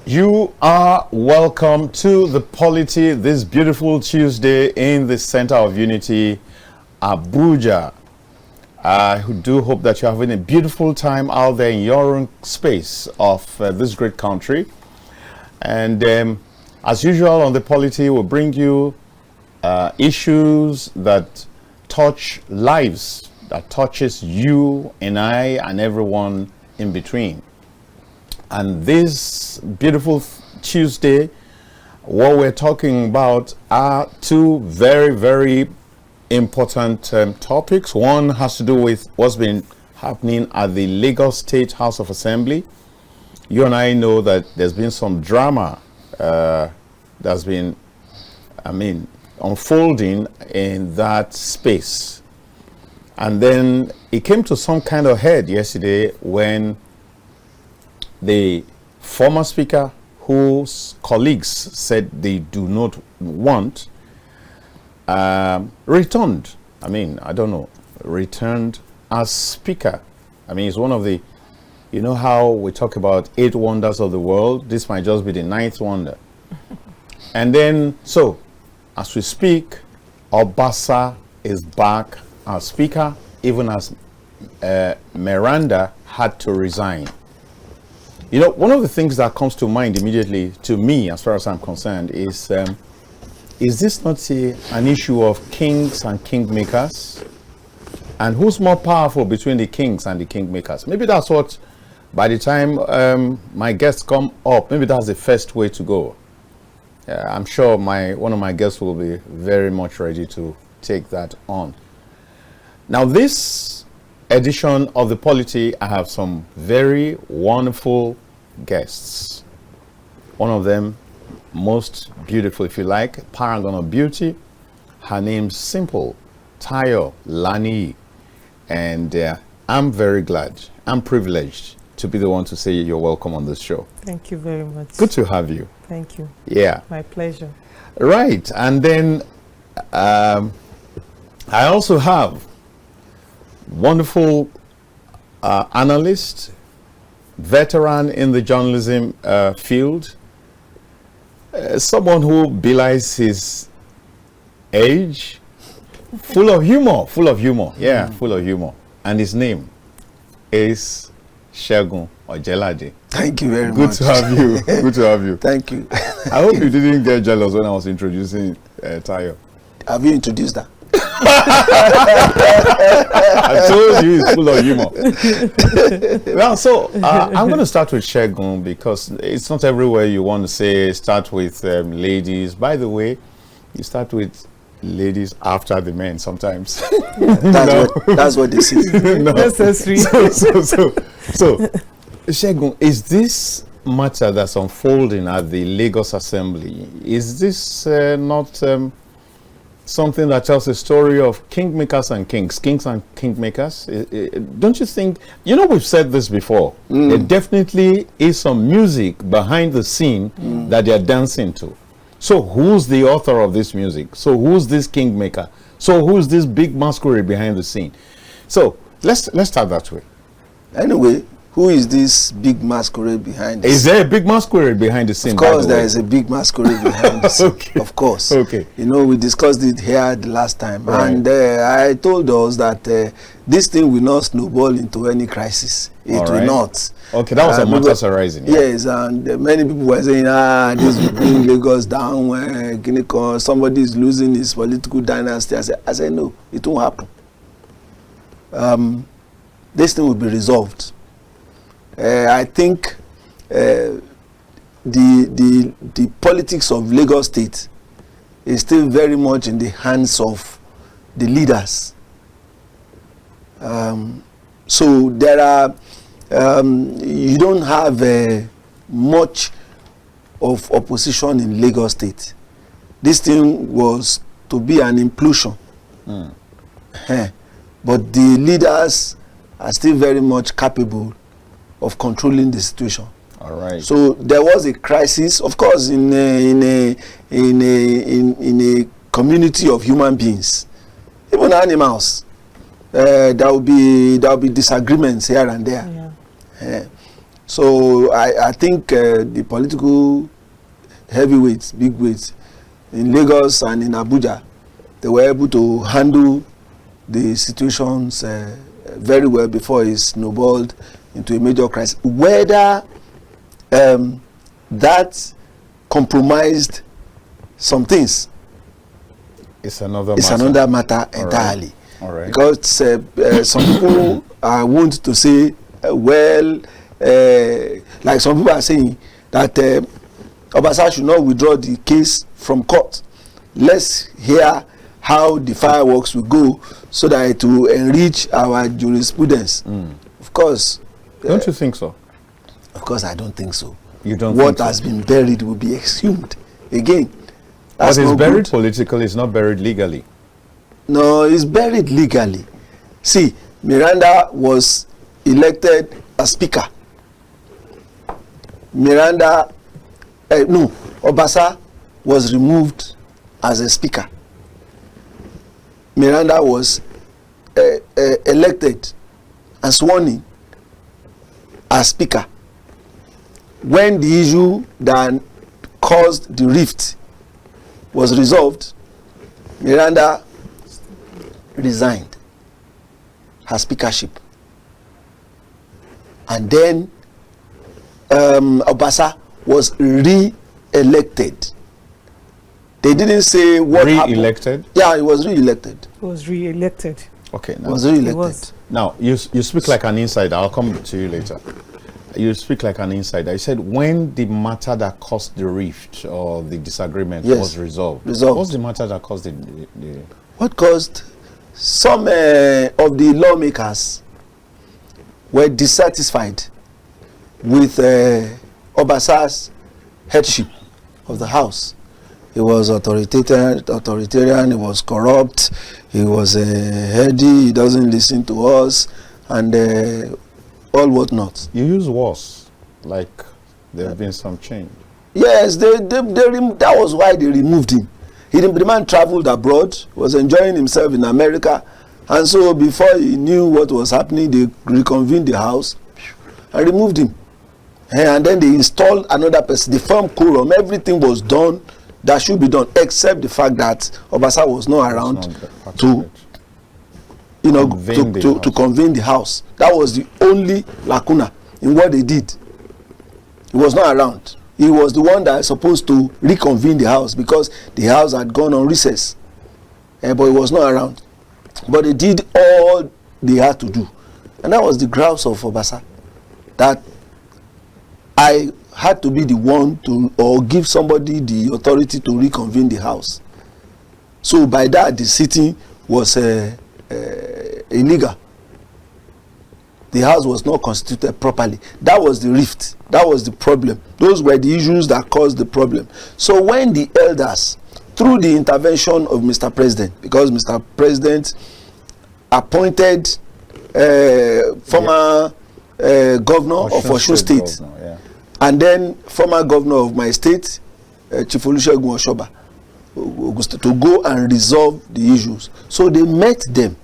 You are welcome to the Polity this beautiful Tuesday in the Center of Unity, Abuja. I do hope that you're having a beautiful time out there in your own space of this great country. And as usual on the Polity, we'll bring you issues that touch lives, that touches you and I and everyone in between. And this beautiful Tuesday, what we're talking about are two very, very important topics. One has to do with what's been happening at the Lagos State House of Assembly. You and I know that there's been some drama that's been, unfolding in that space. And then it came to some kind of head yesterday when the former speaker, whose colleagues said they do not want, returned. Returned as speaker. It's one of the, you know how we talk about 8 wonders of the world? This might just be the 9th wonder. And then, so, as we speak, Obasa is back as speaker, even as Miranda had to resign. You know, one of the things that comes to mind immediately to me, as far as I'm concerned, is this not an issue of kings and kingmakers? And who's more powerful between the kings and the kingmakers? Maybe that's what, by the time my guests come up, maybe that's the first way to go. I'm sure one of my guests will be very much ready to take that on. Now, this edition of the Polity, I have some very wonderful guests. One of them, most beautiful, if you like, paragon of beauty. Her name's simple, Dayo, laniyi. And I'm very glad, I'm privileged to be the one to say you're welcome on this show. Thank you very much. Good to have you. Thank you. Yeah. My pleasure. Right. And then I also have wonderful analyst, veteran in the journalism field, someone who belies his age, full of humor, yeah, full of humor. And his name is Segun Ojelade. Thank you very much. Good to have you. Good to have you. Thank you. I hope you didn't get jealous when I was introducing Dayo. Have you introduced her? I told you it's full of humor. Well, so I'm going to start with Segun because it's not everywhere you want to say start with ladies. By the way, you start with ladies after the men sometimes. That's what they say. No. Necessary. So, Segun, is this matter that's unfolding at the Lagos Assembly, is this not something that tells a story of kingmakers and kings and kingmakers? Don't you think, we've said this before, there definitely is some music behind the scene that they're dancing to. So who's the author of this music? So who's this kingmaker? So who's this big masquerade behind the scene? So let's start that way. Anyway, who is this big masquerade behind the scene? Is there a big masquerade behind the scene? Of course, there is a big masquerade behind the scene. Okay. Of course. Okay. We discussed it here the last time. Right. And I told us that this thing will not snowball into any crisis. It will not. Okay, that was a matters arising. Yeah. Yes, and many people were saying, this will bring Lagos down. Somebody is losing his political dynasty. I said, no, it won't happen. This thing will be resolved. I think the politics of Lagos State is still very much in the hands of the leaders. So there are, you don't have much of opposition in Lagos State. This thing was to be an implosion. But the leaders are still very much capable of controlling the situation. All right. So there was a crisis, of course, in a community of human beings, even animals. There will be disagreements here and there. Yeah. So I think the political heavyweights, big weights in Lagos and in Abuja, they were able to handle the situations very well before it snowballed into a major crisis. Whether that compromised some things, it's another matter entirely. All right. Because some people are wont to say, like some people are saying that Obasa should not withdraw the case from court. Let's hear how the fireworks will go so that it will enrich our jurisprudence. Of course. Don't you think so? Of course, I don't think so. You don't What think so? has been buried will be exhumed. Again, What that's is not buried good. politically is not buried legally. No, it's buried legally. See, Miranda was elected as speaker. Obasa was removed as a speaker. Miranda was elected and sworn in as speaker. When the issue that caused the rift was resolved, Miranda resigned her speakership, and then Obasa was re-elected. They didn't say what Re-elected? happened. Yeah, he was re-elected. He was re-elected. Okay. He Now, was re-elected. He was. now you speak like an insider. I'll come to you later. You speak like an insider. You said when the matter that caused the rift or the disagreement was resolved. What's the matter that caused the What caused some of the lawmakers were dissatisfied with Obasa's headship of the house. He was authoritarian, he was corrupt, he was heady, he doesn't listen to us, and all whatnot. You use worse, like there have been some change. Yes, that was why they removed him. The man traveled abroad, was enjoying himself in America, and so before he knew what was happening, they reconvened the house and removed him. And then they installed another person. The firm quorum, everything was done that should be done, except the fact that Obasa was not around to convene the house. That was the only lacuna in what they did. He was not around. He was the one that was supposed to reconvene the house because the house had gone on recess. But he was not around. But they did all they had to do. And that was the grouse of Obasa. That I had to be the one to, or give somebody the authority to reconvene the house. So by that, the sitting was illegal. The house was not constituted properly. That was the rift. That was the problem. Those were the issues that caused the problem. So when the elders, through the intervention of Mr. President, because Mr. President appointed former governor of Osun State, and then former governor of my state, Chief Segun Ojelade, to go and resolve the issues. So they met them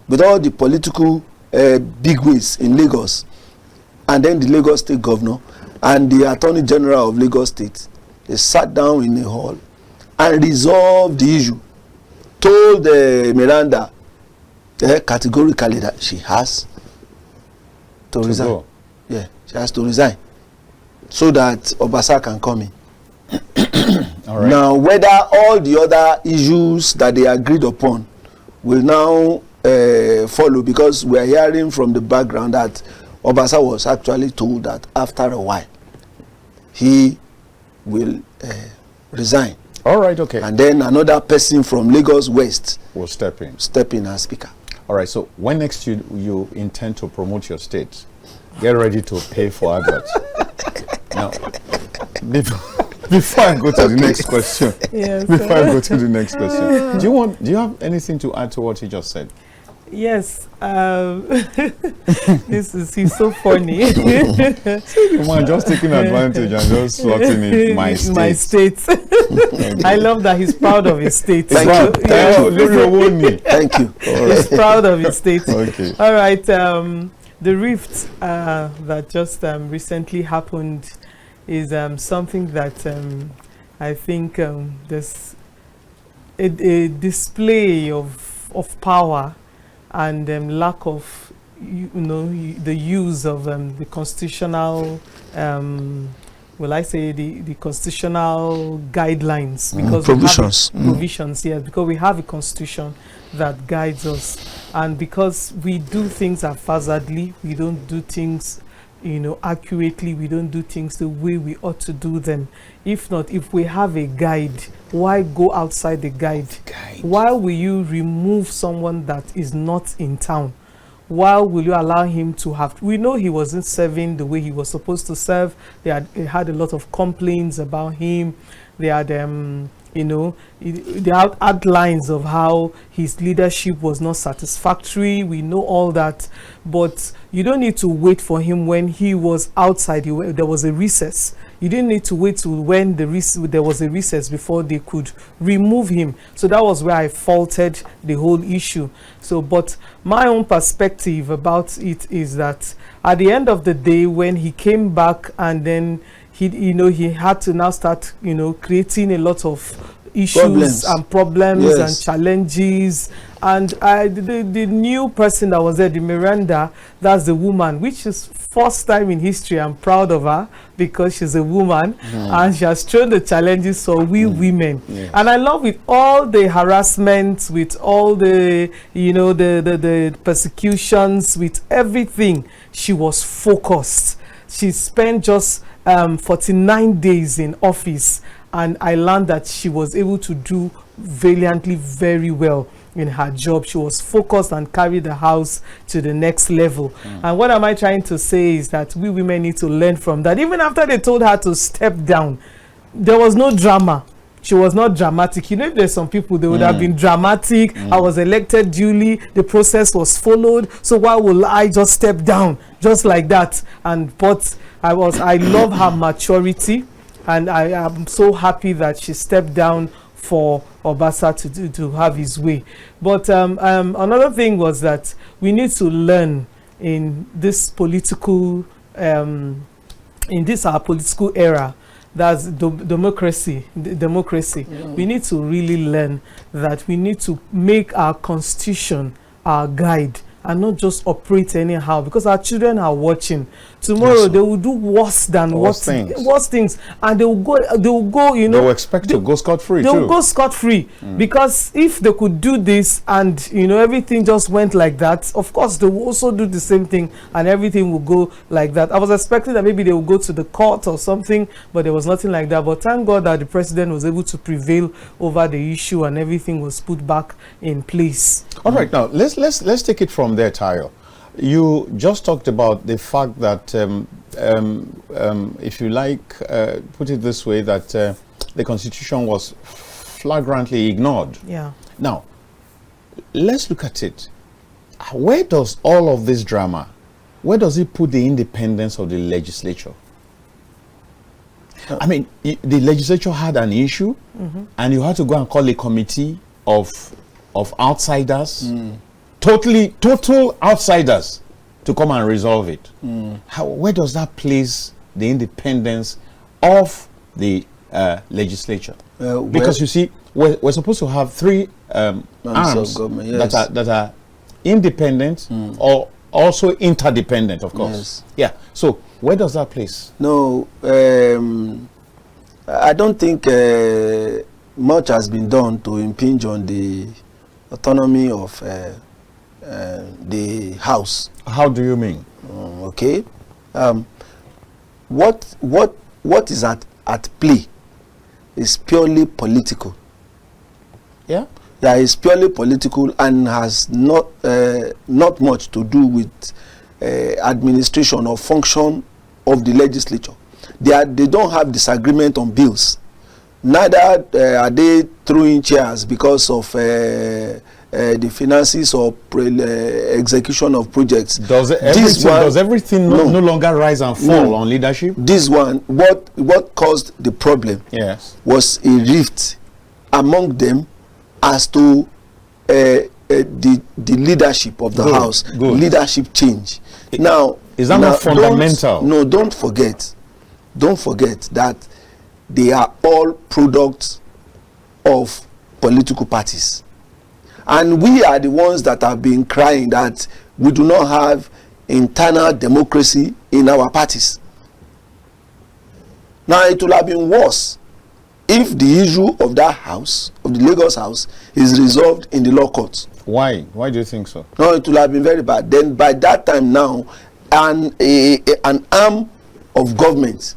with all the political bigwigs in Lagos, and then the Lagos State governor and the Attorney General of Lagos State. They sat down in a hall and resolved the issue. Told Miranda categorically that she has to resign. Go. Yeah, she has to resign so that Obasa can come in. All right. Now, whether all the other issues that they agreed upon will now follow, because we are hearing from the background that Obasa was actually told that after a while he will resign. All right, okay. And then another person from Lagos West will step in as speaker. All right, so when next you intend to promote your state, get ready to pay for adverts. Now, before I go to the next question, do you have anything to add to what he just said? Yes, he's so funny. Man, just taking advantage and just slotting in my state. My state. I love that he's proud of his state. Thank you. Thank you. Thank you. He's proud of his state. Okay. All right. The rift that just recently happened is something that I think there's a display of power and lack of the use of the constitutional will I say the constitutional guidelines, because provisions, yes, because we have a constitution that guides us, and because we do things haphazardly, we don't do things accurately, we don't do things the way we ought to do them. If not, if we have a guide, why go outside the guide? Why will you remove someone that is not in town? Why will you allow him to have? We know he wasn't serving the way he was supposed to serve. They had a lot of complaints about him. They had the outlines of how his leadership was not satisfactory. We know all that, but you don't need to wait for him when he was outside. There was a recess. You didn't need to wait till when there was a recess before they could remove him. So that was where I faulted the whole issue. So, but my own perspective about it is that at the end of the day, when he came back and then he had to now start creating a lot of issues and problems and challenges, and the new person that was there, the Miranda, that's the woman, which is first time in history. I'm proud of her because she's a woman and she has shown the challenges for we women. And I love with all the harassment, with all the the persecutions, with everything, she was focused. She spent just 49 days in office, and I learned that she was able to do valiantly very well in her job. She was focused and carried the house to the next level. And what am I trying to say is that we women need to learn from that. Even after they told her to step down, there was no drama. She was not dramatic. If there's some people, they would have been dramatic. I was elected duly, the process was followed, so why will I just step down just like that? But I love her maturity, and I am so happy that she stepped down for Obasa to have his way. But another thing was that we need to learn in this political our political era, that's democracy. We need to really learn that we need to make our constitution our guide and not just operate anyhow, because our children are watching. Tomorrow they will do worse things, and they will go, they will expect to go scot-free. They will go scot-free, because if they could do this and everything just went like that, of course they will also do the same thing and everything will go like that. I was expecting that maybe they will go to the court or something, but there was nothing like that. But thank God that the president was able to prevail over the issue and everything was put back in place. All right, now let's take it from there, Dayo. You just talked about the fact that, if you like, put it this way, that the Constitution was flagrantly ignored. Yeah. Now, let's look at it. Where does all of this drama, where does it put the independence of the legislature? I mean, the legislature had an issue, and you had to go and call a committee of outsiders, total outsiders, to come and resolve it. Where does that place the independence of the legislator? Because you see, we're supposed to have three arms that are independent or also interdependent, of course. Yeah. So where does that place? No, I don't think much has been done to impinge on the autonomy of the House. How do you mean? Okay. What is at play is purely political. Yeah. Yeah, it's purely political and has not much to do with administration or function of the legislature. They don't have disagreement on bills. Neither are they throwing chairs because of the finances or execution of projects. Does everything no longer rise and fall on leadership? This one, what caused the problem was a rift among them as to the leadership of the House, leadership change. Now, is that not fundamental? Don't forget that they are all products of political parties, and we are the ones that have been crying that we do not have internal democracy in our parties. Now, it will have been worse if the issue of that house, of the Lagos House, is resolved in the law courts. Why do you think so? No, it will have been very bad. Then by that time now, an arm of government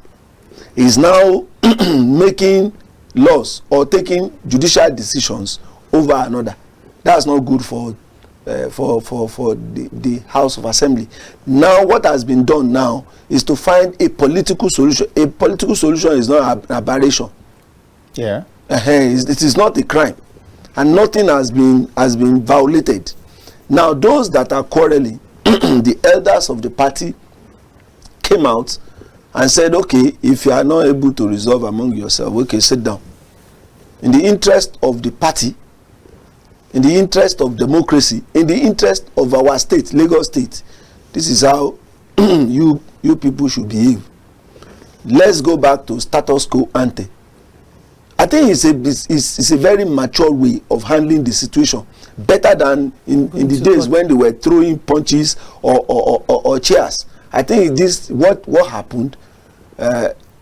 is now making laws or taking judicial decisions over another. That's not good for the House of Assembly. Now, what has been done now is to find a political solution. A political solution is not an aberration. Yeah. It is not a crime, and nothing has been violated. Now, those that are quarreling, the elders of the party came out and said, okay, if you are not able to resolve among yourselves, okay, sit down. In the interest of the party, in the interest of democracy, in the interest of our state, Lagos State, this is how you people should behave. Let's go back to status quo ante. I think it's a very mature way of handling the situation, better than in the days when they were throwing punches or chairs. I think this what happened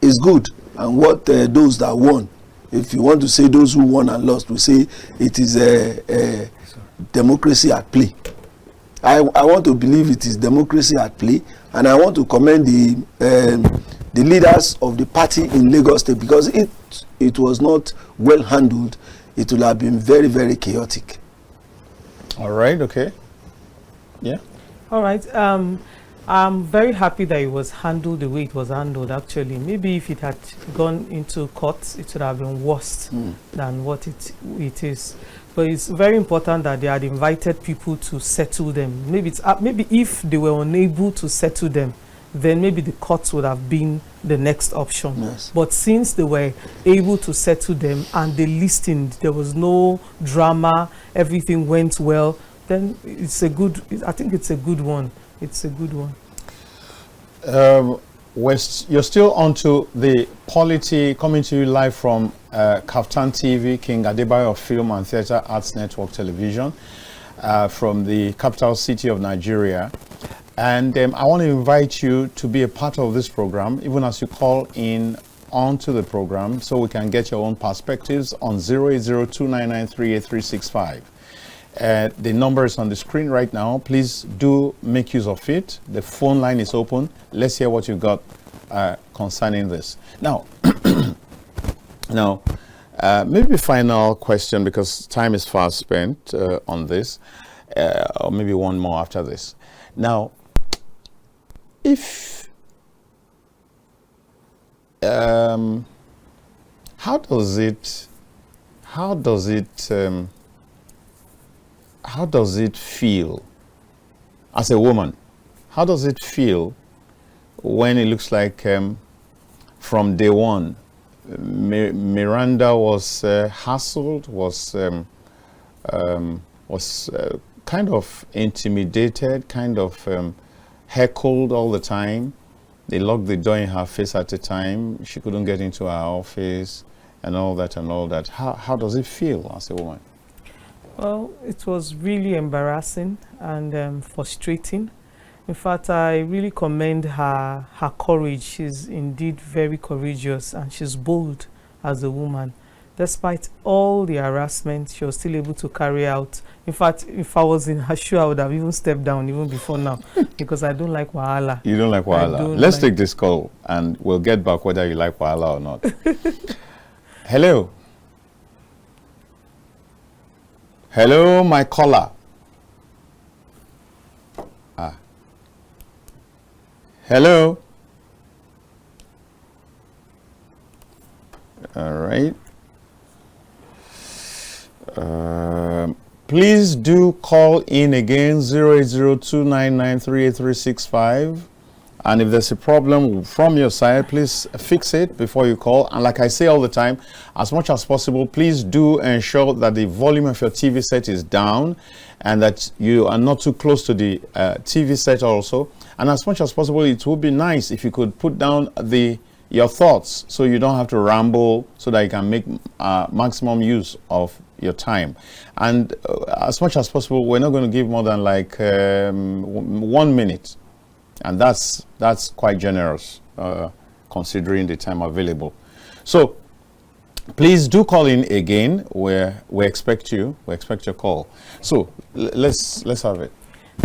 is good, and what those that won, if you want to say those who won and lost, we say it is a democracy at play. I want to believe it is democracy at play, and I want to commend the leaders of the party in Lagos State, because it was not well handled. It will have been very, very chaotic. All right. Okay. Yeah. All right. I'm very happy that it was handled the way it was handled. Actually, maybe if it had gone into court, it would have been worse than what it is. But it's very important that they had invited people to settle them. Maybe if they were unable to settle them, then maybe the courts would have been the next option. Yes. But since they were able to settle them and they listened, there was no drama, everything went well, then it's a good, I think it's a good one. It's a good one. You're still on to the Polity, coming to you live from KAFTANTV, King Adebayo Film and Theatre Arts Network Television, from the capital city of Nigeria. And I want to invite you to be a part of this program, even as you call in onto the program, so we can get your own perspectives on 08029938365. The number is on the screen right now. Please do make use of it. The phone line is open. Let's hear what you've got concerning this. Now, maybe final question, because time is fast spent on this, or maybe one more after this. Now, if how does it feel as a woman? How does it feel when it looks like from day one Miranda was hassled, was kind of intimidated, kind of heckled all the time? They locked the door in her face at a time. She couldn't get into her office and all that and all that. How does it feel as a woman? Well, it was really embarrassing and frustrating. In fact, I really commend her courage. She's indeed very courageous, and she's bold as a woman. Despite all the harassment, she was still able to carry out. In fact, if I was in her shoe, I would have even stepped down even before now, because I don't like wahala. You don't like wahala? Let's take this call, and we'll get back whether you like wahala or not. Hello. Hello, my caller. Hello. All right. Please do call in again, 08029938365. And if there's a problem from your side, please fix it before you call. And like I say all the time, as much as possible, please do ensure that the volume of your TV set is down and that you are not too close to the TV set also. And as much as possible, it would be nice if you could put down your thoughts so you don't have to ramble, so that you can make maximum use of your time. And as much as possible, we're not going to give more than like 1 minute. And that's quite generous considering the time available. So please do call in again. We expect you. We expect your call. So let's have it.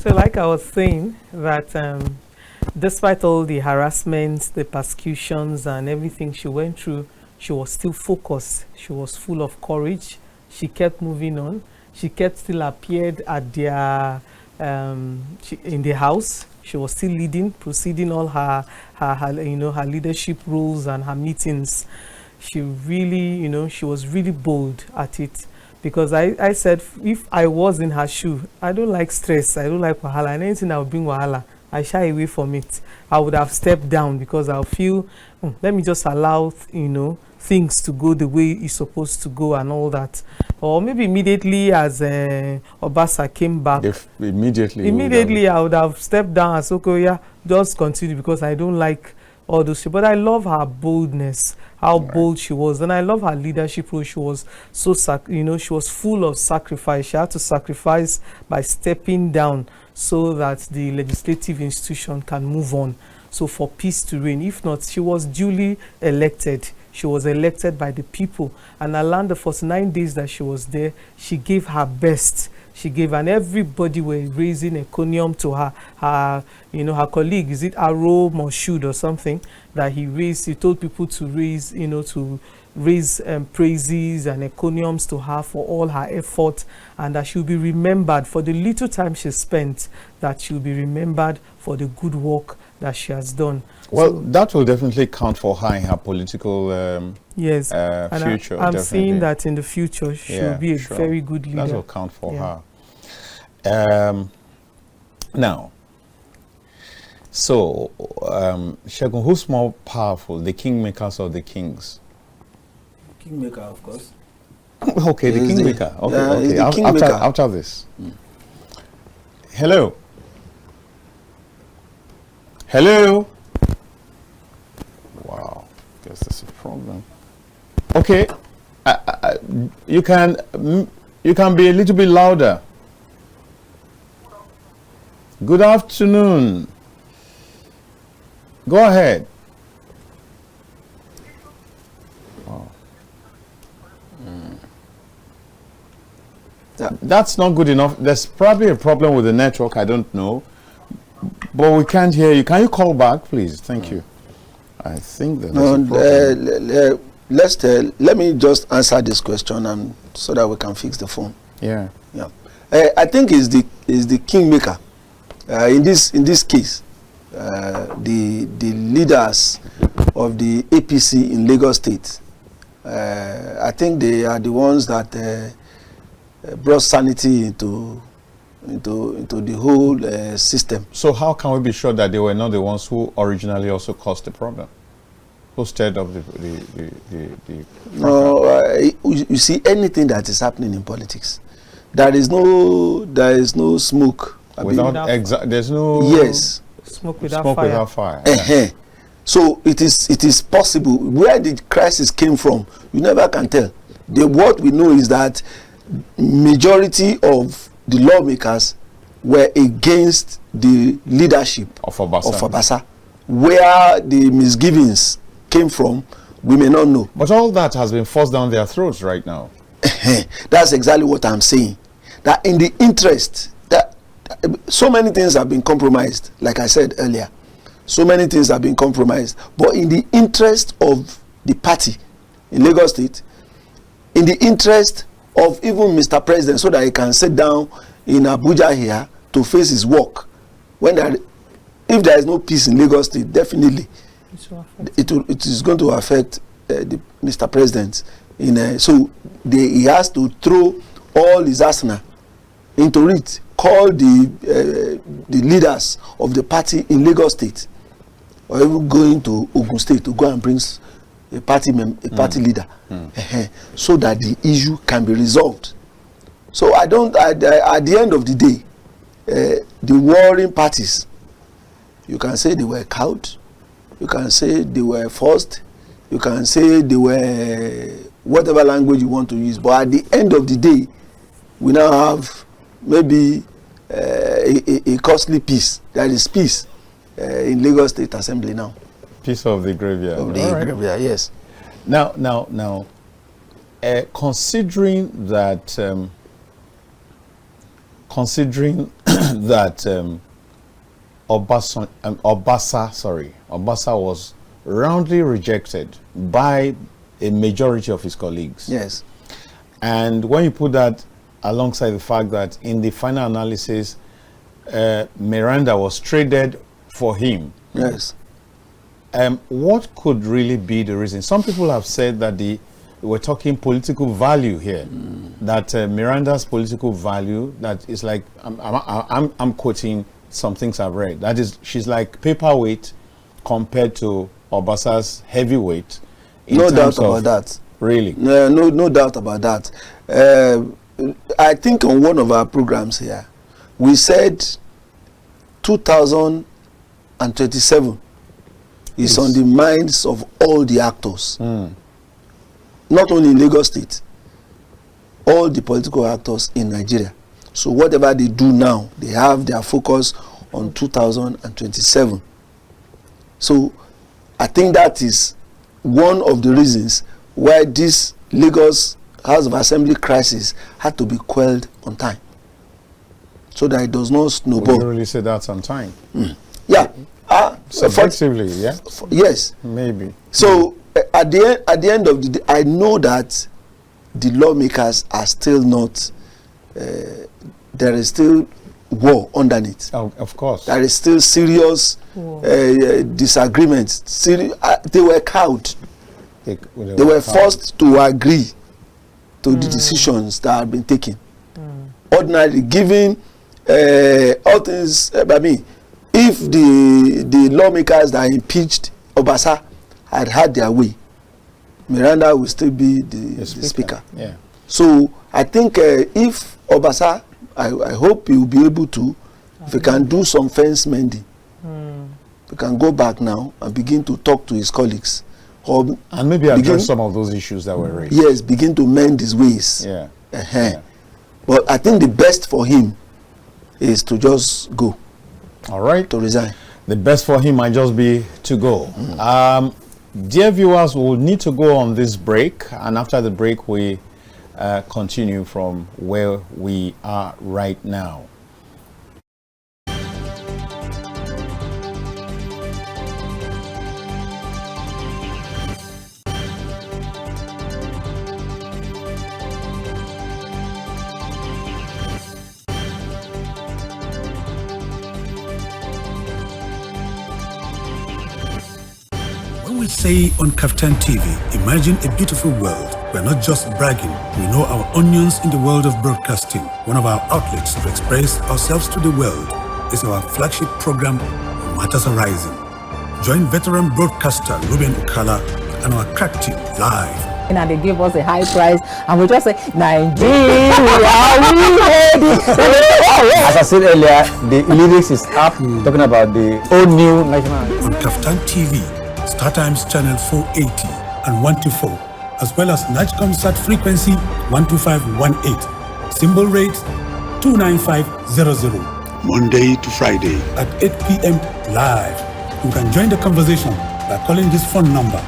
So like I was saying, that despite all the harassments, the persecutions and everything she went through, she was still focused. She was full of courage. She kept moving on. She kept still appeared at their in the house. She was still proceeding all her leadership roles and her meetings. She really, she was really bold at it. Because I said, if I was in her shoe, I don't like stress, I don't like wahala, and anything that would bring wahala, I shy away from it. I would have stepped down because I'll feel, let me just allow, things to go the way it's supposed to go and all that. Or maybe immediately as Obasa came back. Immediately I would have stepped down and said, okay, yeah, just continue because I don't like all those shit. But I love her boldness, how bold she was, and I love her leadership role. She was so she was full of sacrifice. She had to sacrifice by stepping down so that the legislative institution can move on, so for peace to reign. If not, she was duly elected. She was elected by the people, and around the first 9 days that she was there, she gave her best. She gave, and everybody were raising encomium to her. Her colleague, is it Aro Moshood or something, that he told people to raise, praises and encomiums to her for all her effort, and that she'll be remembered for the little time she spent, that she'll be remembered for the good work that she has done. Well, so, that will definitely count for her in her political yes, future. I'm seeing that in the future she'll be a very good leader. That will count for her. Now, so Segun, who's more powerful, the kingmakers or the kings? Kingmaker, of course. Okay, the kingmaker. Okay. After this. Hello. Wow, guess that's a problem. Okay, you can be a little bit louder. Good afternoon. Go ahead. Wow. That's not good enough. There's probably a problem with the network. I don't know, but we can't hear you. Can you call back, please? Thank you. I think that let me just answer this question, and so that we can fix the phone. Yeah. I think is the kingmaker in this case. The leaders of the APC in Lagos State. I think they are the ones that brought sanity into the whole system. So how can we be sure that they were not the ones who originally also caused the problem? Who stirred up the No, you see, anything that is happening in politics, there is no smoke there's no smoke without fire. Yeah. So it is possible. Where the crisis came from, you never can tell. What we know is that majority of the lawmakers were against the leadership of Obasa. Where the misgivings came from, we may not know. But all that has been forced down their throats right now. That's exactly what I'm saying. That in the interest, that so many things have been compromised, like I said earlier. So many things have been compromised. But in the interest of the party in Lagos State, in the interest of even Mr. President, so that he can sit down in Abuja here to face his work. If there is no peace in Lagos State, definitely it is going to affect Mr. President. So he has to throw all his arsenal into it. Call the leaders of the party in Lagos State or even going to Ogun State to go and bring a party leader, so that the issue can be resolved. So at the end of the day, the warring parties, you can say they were cowed, you can say they were forced, you can say they were whatever language you want to use, but at the end of the day, we now have maybe a costly peace. There is peace in Lagos State Assembly now. Piece of the graveyard. Of the graveyard, yes. Now, considering that, Obasa was roundly rejected by a majority of his colleagues. Yes. And when you put that alongside the fact that in the final analysis, Miranda was traded for him. Yes. What could really be the reason? Some people have said that we're talking political value here. That Miranda's political value, that is like, I'm quoting some things I've read. That is, she's like paperweight compared to Obasa's heavyweight. No doubt about that. Really? No doubt about that. I think on one of our programs here, we said 2027 is on the minds of all the actors. Not only in Lagos State, all the political actors in Nigeria. So whatever they do now, they have their focus on 2027. So I think that is one of the reasons why this Lagos House of Assembly crisis had to be quelled on time, so that it does not snowball. Would you really say that's on time? Yeah. Subjectively, yeah? Yes. Maybe. So at the end of the day, I know that the lawmakers are still not, there is still war underneath. Oh, of course. There is still serious disagreements. They were cowed. They were forced to agree to the decisions that have been taken. Ordinarily, given all things, if the lawmakers that impeached Obasa had their way, Miranda will still be the speaker. Yeah. So I think if Obasa, I hope he will be able to, if he can do some fence mending, we can go back now and begin to talk to his colleagues. And maybe address some of those issues that were raised. Yes, begin to mend his ways. Yeah. Yeah. But I think the best for him is to just go. All right. To resign. The best for him might just be to go. Dear viewers, we'll need to go on this break. And after the break, we continue from where we are right now. We say on KAFTAN TV, imagine a beautiful world. We're not just bragging, we know our onions in the world of broadcasting. One of our outlets to express ourselves to the world is our flagship program, Matters Arising. Join veteran broadcaster Ruben Okala and our crack team live. And they give us a high price, and we just say, Nigeria, we As I said earlier, the lyrics is up, talking about the old new national. On KAFTAN TV, Startimes channel 480 and 124, as well as NIGCOMSAT frequency 12518, symbol rate 29500. Monday to Friday at 8 p.m. live. You can join the conversation by calling this phone number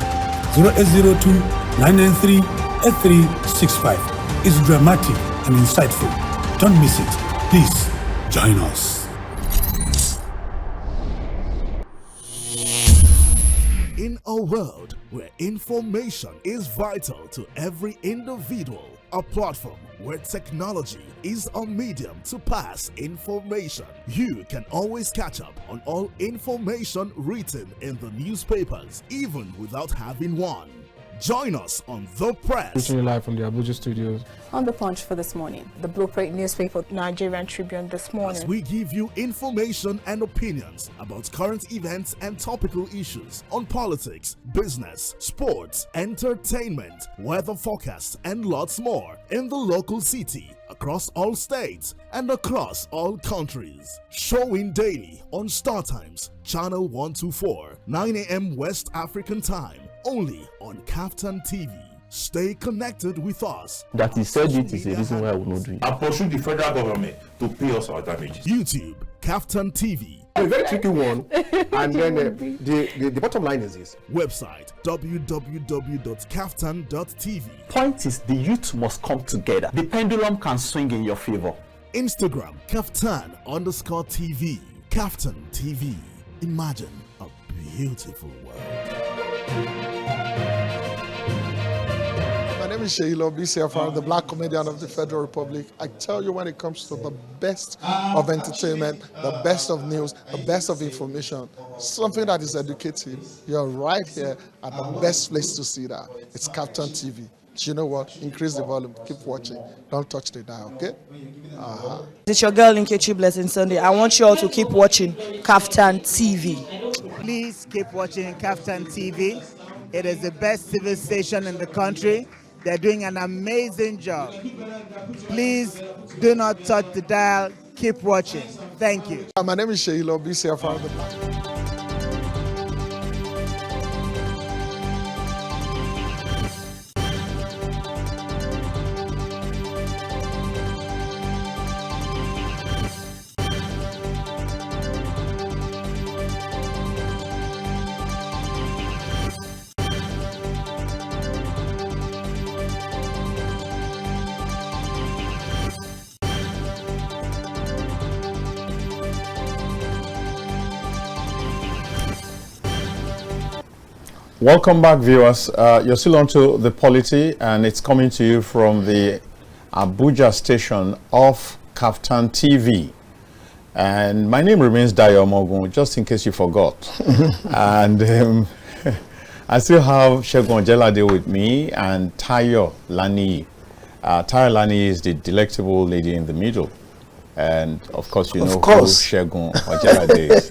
0802-993-8365. It's dramatic and insightful. Don't miss it. Please join us. In a world where information is vital to every individual, a platform where technology is a medium to pass information, you can always catch up on all information written in the newspapers, even without having one. Join us on The Press. Reaching you live from the Abuja studios. On The Punch for this morning. The Blueprint newspaper, Nigerian Tribune this morning. As we give you information and opinions about current events and topical issues on politics, business, sports, entertainment, weather forecasts, and lots more in the local city, across all states, and across all countries. Showing daily on Startimes, channel 124, 9 a.m. West African time, only on KAFTANTV. Stay connected with us. That he said it is a reason why I will not do it. I pursue the federal government to pay us our damages. YouTube, KAFTANTV. A very tricky one. And then the bottom line is this. Website www.kaftan.tv. Point is, the youth must come together. The pendulum can swing in your favor. Instagram, KAFTAN_TV. KAFTAN TV. Imagine a beautiful world. My name is Sheila BCFR, the Black Comedian of the Federal Republic. I tell you, when it comes to the best of entertainment, the best of news, the best of information, something that is educative, you're right here at the best place to see that. It's KAFTAN TV. You know what? Increase the volume. Keep watching. Don't touch the dial, okay? It's your girl Nkechi Blessing Sunday. I want you all to keep watching KAFTAN TV. Please keep watching KAFTAN TV. It is the best civil station in the country. They're doing an amazing job. Please do not touch the dial. Keep watching. Thank you. My name is Sheila BCFR. Welcome back, viewers. You're still on to the Polity, and it's coming to you from the Abuja station of KAFTAN TV. And my name remains Dayo Omoogun, just in case you forgot. And I still have Segun Ojelade with me and Dayo laniyi. Dayo laniyi is the delectable lady in the middle. And of course, you know who Segun Ojelade is.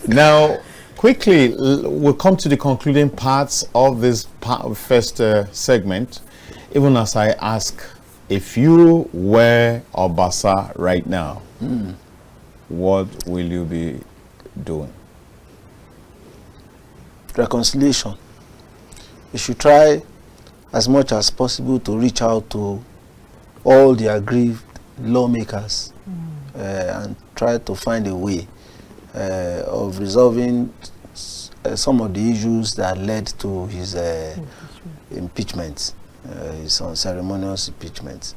Now, quickly, we'll come to the concluding parts of this first segment, even as I ask, if you were Obasa right now, what will you be doing? Reconciliation. You should try as much as possible to reach out to all the aggrieved lawmakers and try to find a way of resolving some of the issues that led to his impeachment, his unceremonious impeachment.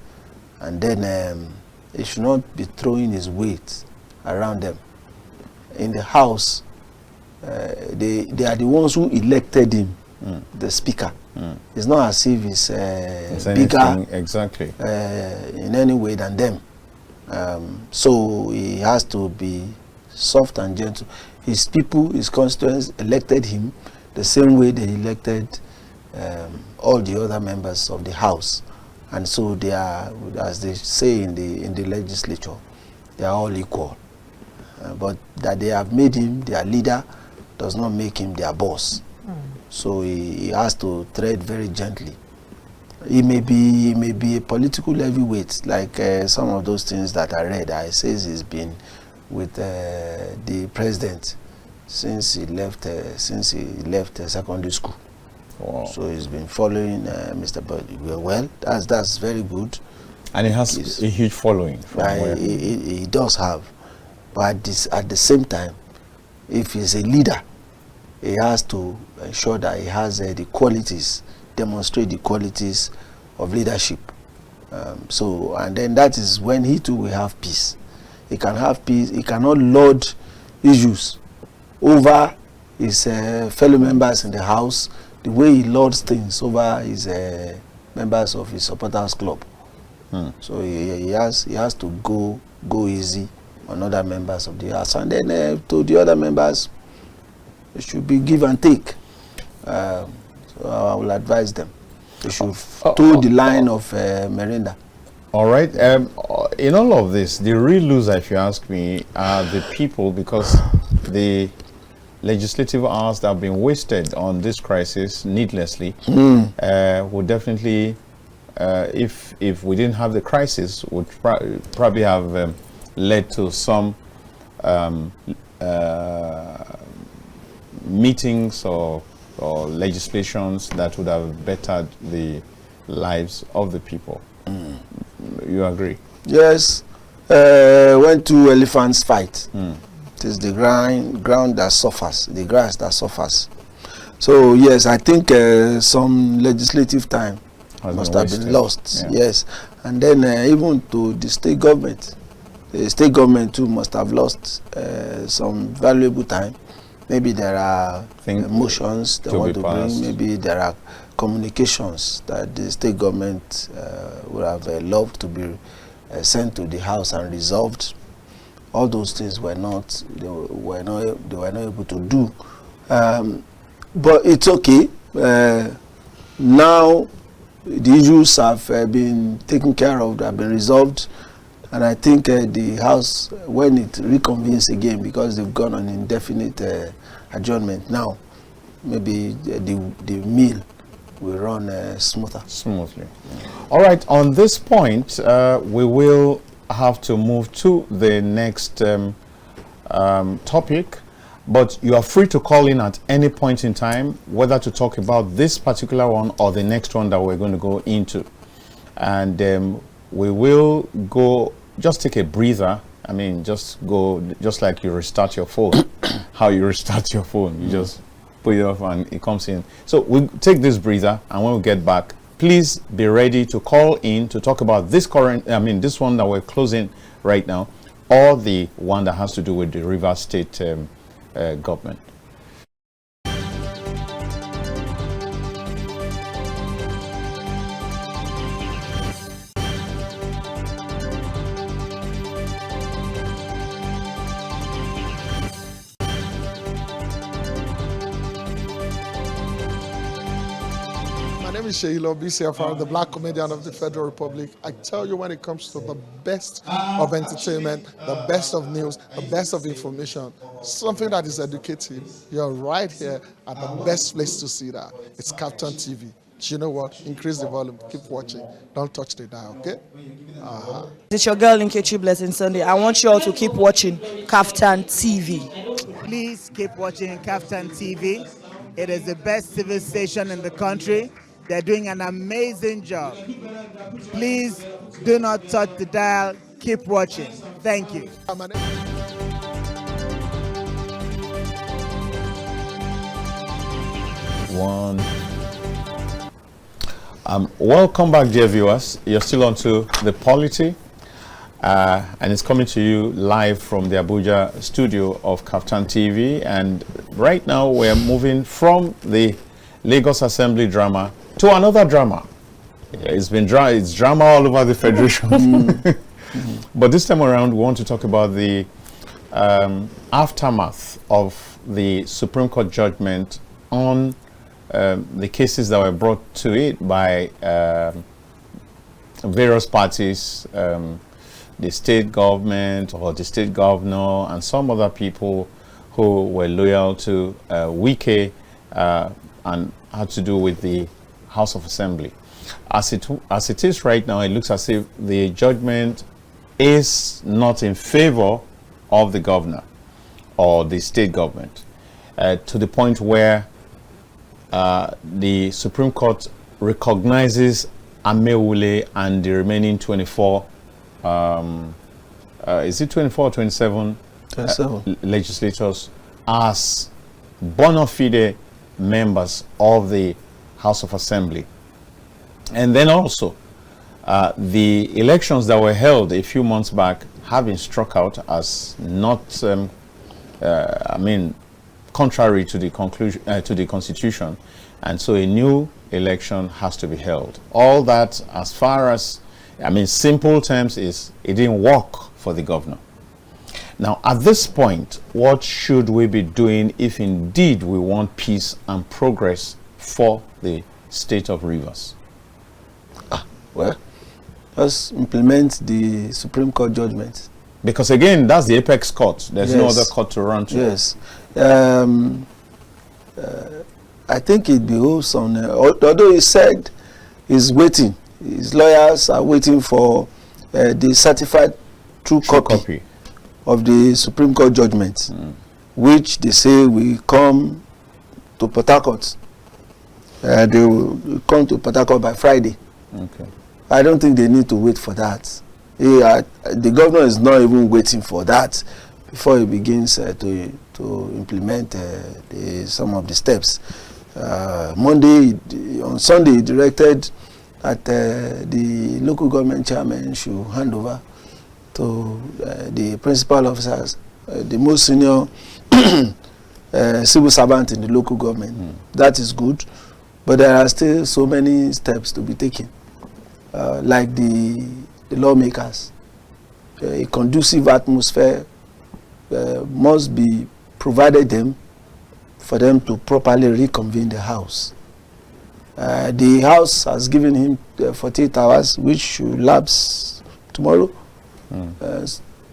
And then he should not be throwing his weight around them. In the House, they are the ones who elected him, the Speaker. It's not as if he's bigger exactly in any way than them. So he has to be soft and gentle. His people, his constituents elected him the same way they elected all the other members of the House. And so they are, as they say in the legislature, they are all equal. But that they have made him their leader does not make him their boss. So he has to tread very gently. He may be a political heavyweight, like some of those things that I read. I says he's been with the president since he left secondary school. Wow. So he's been following Mr. Body. Well, that's very good. And he has a huge following. He does have, but at the same time, if he's a leader, he has to ensure that he has the qualities, demonstrate the qualities of leadership. And then that is when he too will have peace. He can have peace. He cannot lord issues over his fellow members in the House the way he lords things over his members of his supporters club. So he has to go easy on other members of the House, and then to the other members, it should be give and take. So I will advise them. They should toe the line of Merenda. All right. In all of this, the real loser, if you ask me, are the people, because the legislative hours that have been wasted on this crisis needlessly would definitely, if we didn't have the crisis, would probably have led to some meetings or legislations that would have bettered the lives of the people. You agree? Yes. When two elephants fight, it is the ground that suffers, the grass that suffers. So yes, I think some legislative time must have been lost. Yeah. Yes, and then even to the state government too must have lost some valuable time. Maybe there are motions they want to bring. Maybe there are communications that the state government would have loved to be sent to the House and resolved. All those things were not. They were not able to do. But it's okay. Now the issues have been taken care of. They have been resolved. And I think the House, when it reconvenes again, because they've gone on indefinite adjournment now, maybe the meal will run smoothly. All right. On this point, we will have to move to the next topic. But you are free to call in at any point in time, whether to talk about this particular one or the next one that we're going to go into. And we will go. Just take a breather. I mean, just like you restart your phone. How you restart your phone. You just put it off and it comes in. So we'll take this breather, and when we get back, please be ready to call in to talk about this this one that we're closing right now, or the one that has to do with the Rivers State government. Sheilo BCFR, the black comedian of the Federal Republic. I tell you, when it comes to the best of entertainment, the best of news, the best of information, something that is educative, you're right here at the best place to see that. It's KAFTANTV. You know what? Increase the volume. Keep watching. Don't touch the dial, okay? It's your girl Nkechi Blessing Sunday. I want you all to keep watching KAFTANTV. Please keep watching KAFTANTV. It is the best TV station in the country. They're doing an amazing job. Please do not touch the dial. Keep watching. Thank you. Welcome back, dear viewers. You're still on to the Polity, and it's coming to you live from the Abuja studio of KAFTANTV. And right now we're moving from the Lagos Assembly drama to another drama. It's drama all over the Federation. But this time around, we want to talk about the aftermath of the Supreme Court judgment on the cases that were brought to it by various parties, the state government or the state governor and some other people who were loyal to Wike and had to do with the House of Assembly. As it is right now, it looks as if the judgment is not in favor of the governor or the state government, to the point where the Supreme Court recognizes Amewule and the remaining 24, is it 24 or 27? 27. Legislators as bona fide members of the House of Assembly. And then also the elections that were held a few months back have been struck out as not contrary to the conclusion to the Constitution, and so a new election has to be held. All that, as far as simple terms, is it didn't work for the governor. Now, at this point, what should we be doing if indeed we want peace and progress for the state of Rivers? Well, just implement the Supreme Court judgment. Because again, that's the apex court. There's no other court to run to. Yes. I think it behoves on, although he said he's waiting, his lawyers are waiting for the certified true copy of the Supreme Court judgment, which they say will come to Port Harcourt. They will come to Port Harcourt by Friday. Okay. I don't think they need to wait for that. The governor is not even waiting for that before he begins to implement some of the steps. On Sunday, he directed that the local government chairman should hand over to the principal officers, the most senior civil servant in the local government. That is good, but there are still so many steps to be taken, like the lawmakers. A conducive atmosphere must be provided them for them to properly reconvene the House. The House has given him 48 hours, which should lapse tomorrow,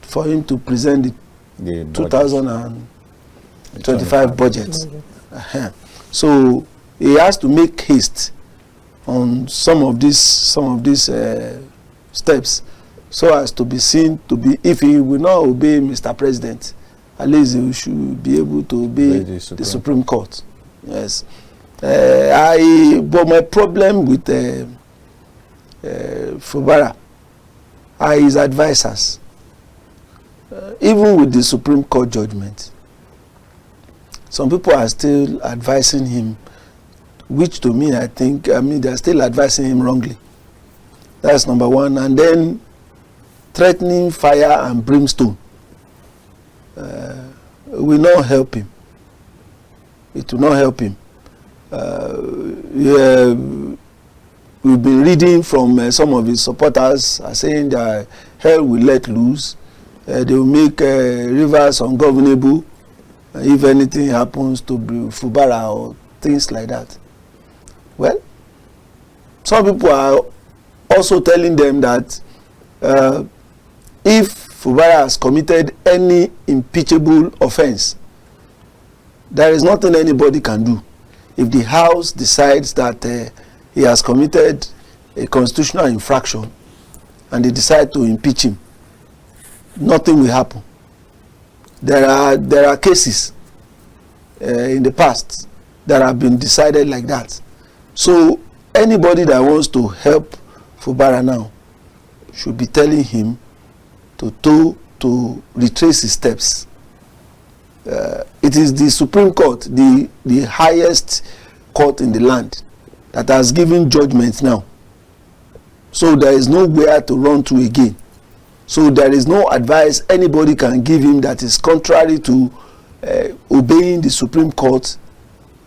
for him to present the 2025 budget. So he has to make haste on some of these steps, so as to be seen to be, if he will not obey Mr. President, at least he should be able to obey the Supreme Court. Yes. But my problem with Fubara are his advisors. Even with the Supreme Court judgment, some people are still advising him, which to me, they're still advising him wrongly. That's number one. And then threatening fire and brimstone will not help him. It will not help him. We've been reading from some of his supporters are saying that hell will let loose. They will make rivers ungovernable if anything happens to Fubara or things like that. Well, some people are also telling them that if Fubara has committed any impeachable offense, there is nothing anybody can do. If the House decides that he has committed a constitutional infraction and they decide to impeach him, nothing will happen. There are cases in the past that have been decided like that. So anybody that wants to help Fubara now should be telling him to retrace his steps. It is the Supreme Court, the highest court in the land, that has given judgment now. So there is nowhere to run to again. So there is no advice anybody can give him that is contrary to obeying the Supreme Court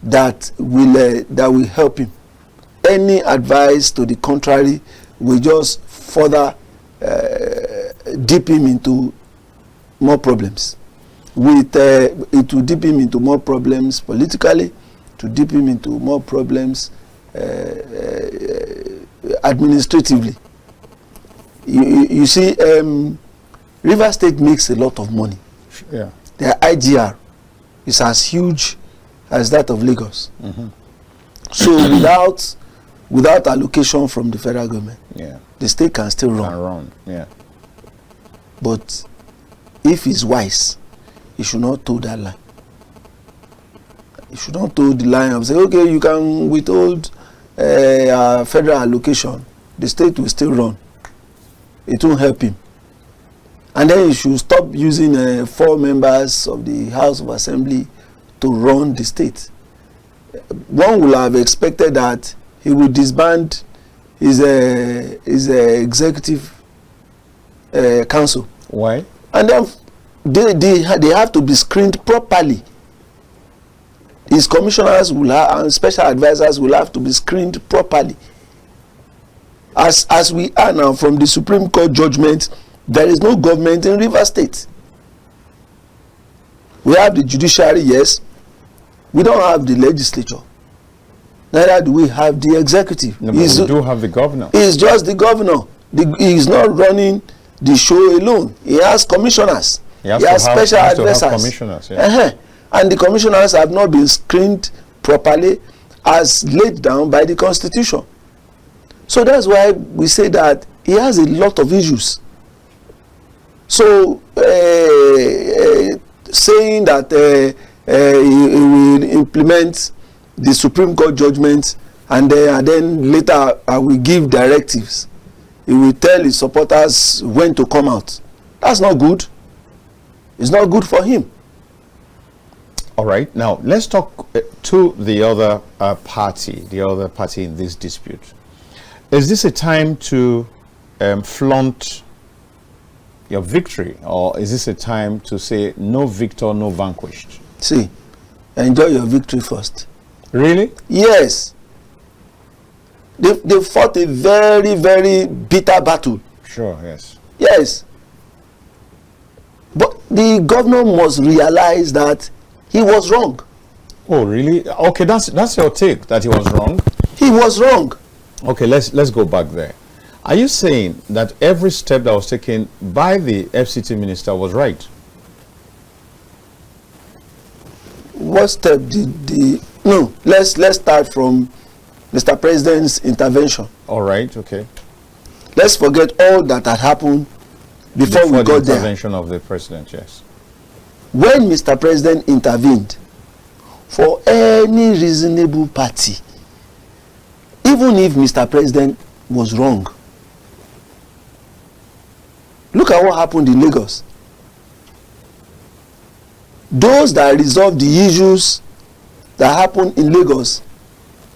that will help him. Any advice to the contrary will just further dip him into more problems. It will dip him into more problems politically, to dip him into more problems administratively. You see, River State makes a lot of money. Yeah. Their IGR is as huge as that of Lagos. So without allocation from the federal government, the state can still run. But if he's wise, he should not toe that line. He should not toe the line of say, okay, you can withhold federal allocation. The state will still run. It won't help him. And then he should stop using 4 members of the House of Assembly to run the state. One would have expected that he would disband his executive council. Why? And then they have to be screened properly. His commissioners will have, and special advisors will have to be screened properly. As we are now, from the Supreme Court judgment, there is no government in Rivers State. We have the judiciary, yes. We don't have the legislature. Neither do we have the executive. No, but we do have the governor. He's just the governor. He's not running the show alone. He has commissioners. He has special advisors. Commissioners, yeah. And the commissioners have not been screened properly as laid down by the Constitution. So that's why we say that he has a lot of issues. So saying that he will implement the Supreme Court judgment and then later will give directives, he will tell his supporters when to come out. That's not good. It's not good for him. All right. Now let's talk to the other party in this dispute. Is this a time to flaunt your victory, or is this a time to say no victor, no vanquished? See, enjoy your victory first. Really? Yes. They fought a very, very bitter battle. Sure, yes. Yes. But the governor must realize that he was wrong. Oh, really? Okay, that's your take, that he was wrong? He was wrong. Okay, let's go back there. Are you saying that every step that was taken by the FCT minister was right? What step did the... No, let's start from Mr. President's intervention. All right, okay. Let's forget all that had happened before we got there. The intervention of the president, yes. When Mr. President intervened, for any reasonable party, even if Mr. President was wrong, look at what happened in Lagos. Those that resolved the issues that happened in Lagos,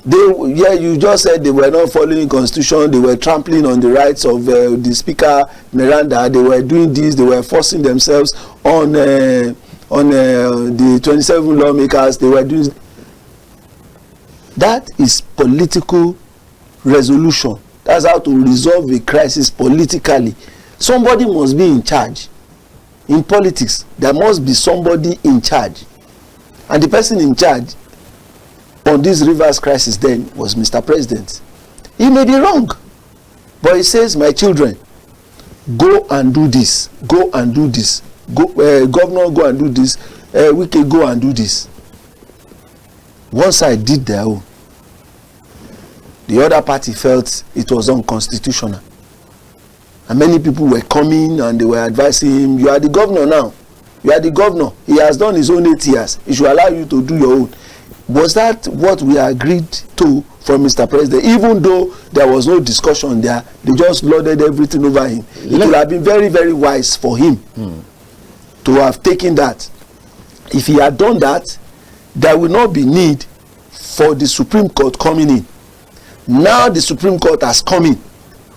you just said they were not following constitution, they were trampling on the rights of the speaker Miranda, they were doing this, they were forcing themselves on the 27 lawmakers, they were doing. That is political resolution. That's how to resolve a crisis politically. Somebody must be in charge. In politics, there must be somebody in charge. And the person in charge on this Rivers crisis then was Mr. President. He may be wrong, but he says, my children, go and do this, go and do this. Governor, go and do this. We can go and do this. One side did their own. The other party felt it was unconstitutional. And many people were coming and they were advising him, you are the governor now. You are the governor. He has done his own 8 years. He should allow you to do your own. Was that what we agreed to from Mr. President? Even though there was no discussion there, they just loaded everything over him. It would have been very, very wise for him to have taken that. If he had done that, there will not be need for the Supreme Court coming in. Now the Supreme Court has come in.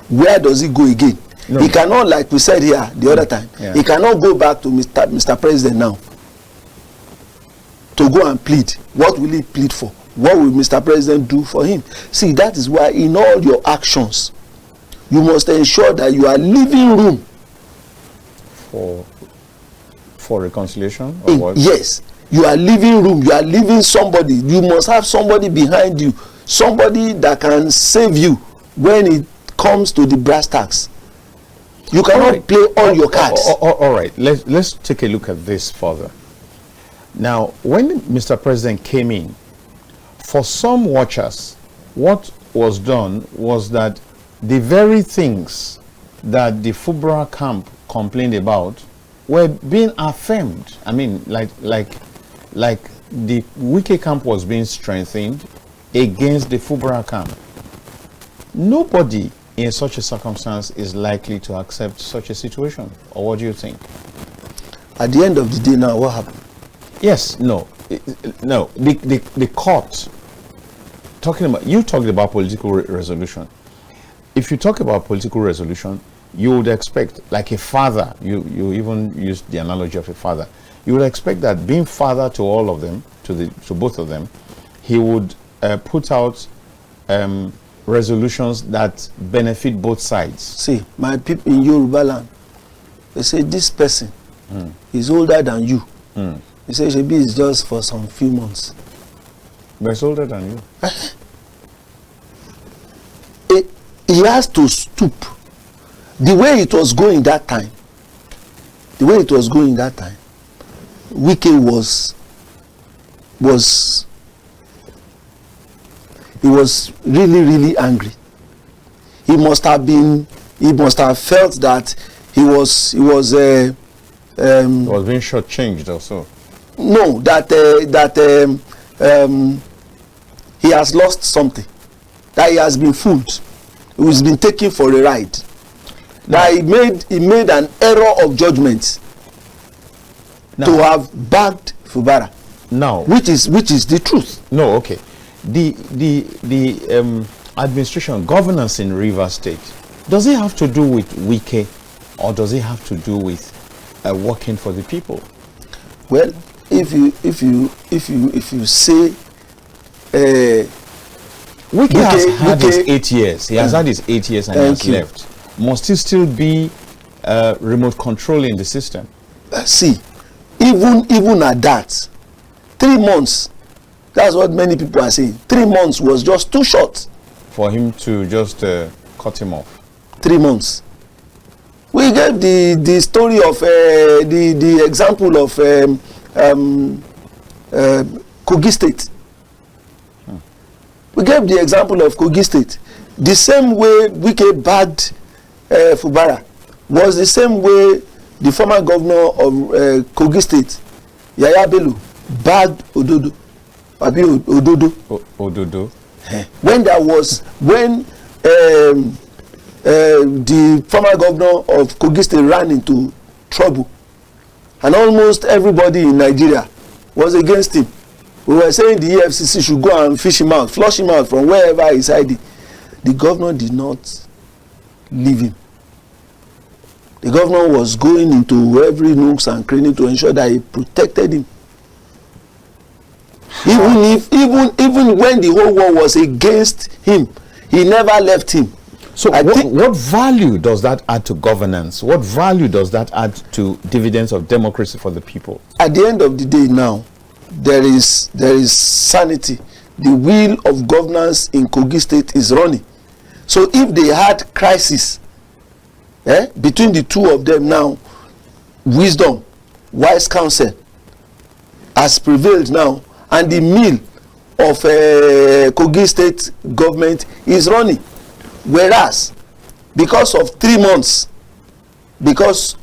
Where does he go again? No. He cannot, like we said here the other time, he cannot go back to Mr. President now to go and plead. What will he plead for? What will Mr. President do for him? See, that is why in all your actions, you must ensure that you are leaving room for reconciliation? Or what? Yes, you are leaving room. You are leaving somebody. You must have somebody behind you, somebody that can save you when it comes to the brass tacks. You cannot play all your cards. All right, let's take a look at this further. Now, when Mr. President came in, for some watchers, what was done was that the very things that the Fubra camp complained about were being affirmed. I mean, like the Wike camp was being strengthened against the Fubra camp. Nobody in such a circumstance is likely to accept such a situation. Or what do you think? At the end of the day now, what happened? Yes, no. The court, you talked about political resolution. If you talk about political resolution, you would expect, like a father, you even used the analogy of a father, you would expect that being father to all of them, to both of them, he would put out resolutions that benefit both sides. See, my people in Yoruba land, they say this person is older than you. He says Shebi is just for some few months. But he's older than you. he has to stoop. The way it was going that time, Wike was really angry. He must have felt that he was being shortchanged also. No, that he has lost something, that he has been fooled, he has been taken for a ride, that he made an error of judgment to have bagged Fubara. Now, which is the truth. No, okay. The administration, governance in Rivers State, does it have to do with Wike, or does it have to do with working for the people? Well, if you say Wike has had his 8 years. He has had his 8 years and he has left. Must he still be remote controlling the system? See, even at that, 3 months. That's what many people are saying. 3 months was just too short for him to just cut him off. 3 months. We gave the story of the example of Kogi State. We gave the example of Kogi State. The same way Wike bagged Fubara was the same way the former governor of Kogi State, Yaya Bello, bagged Ododo. When the former governor of Kogi State ran into trouble, and almost everybody in Nigeria was against him. We were saying the EFCC should go and fish him out, flush him out from wherever he's hiding. The governor did not leave him. The governor was going into every nooks and cranny to ensure that he protected him. Even when the whole world was against him, he never left him. So what value does that add to governance? What value does that add to dividends of democracy for the people? At the end of the day now, there is sanity. The wheel of governance in Kogi State is running. So if they had crisis between the two of them now, wisdom, wise counsel has prevailed now, and the mill of Kogi State government is running. Whereas, because of 3 months, because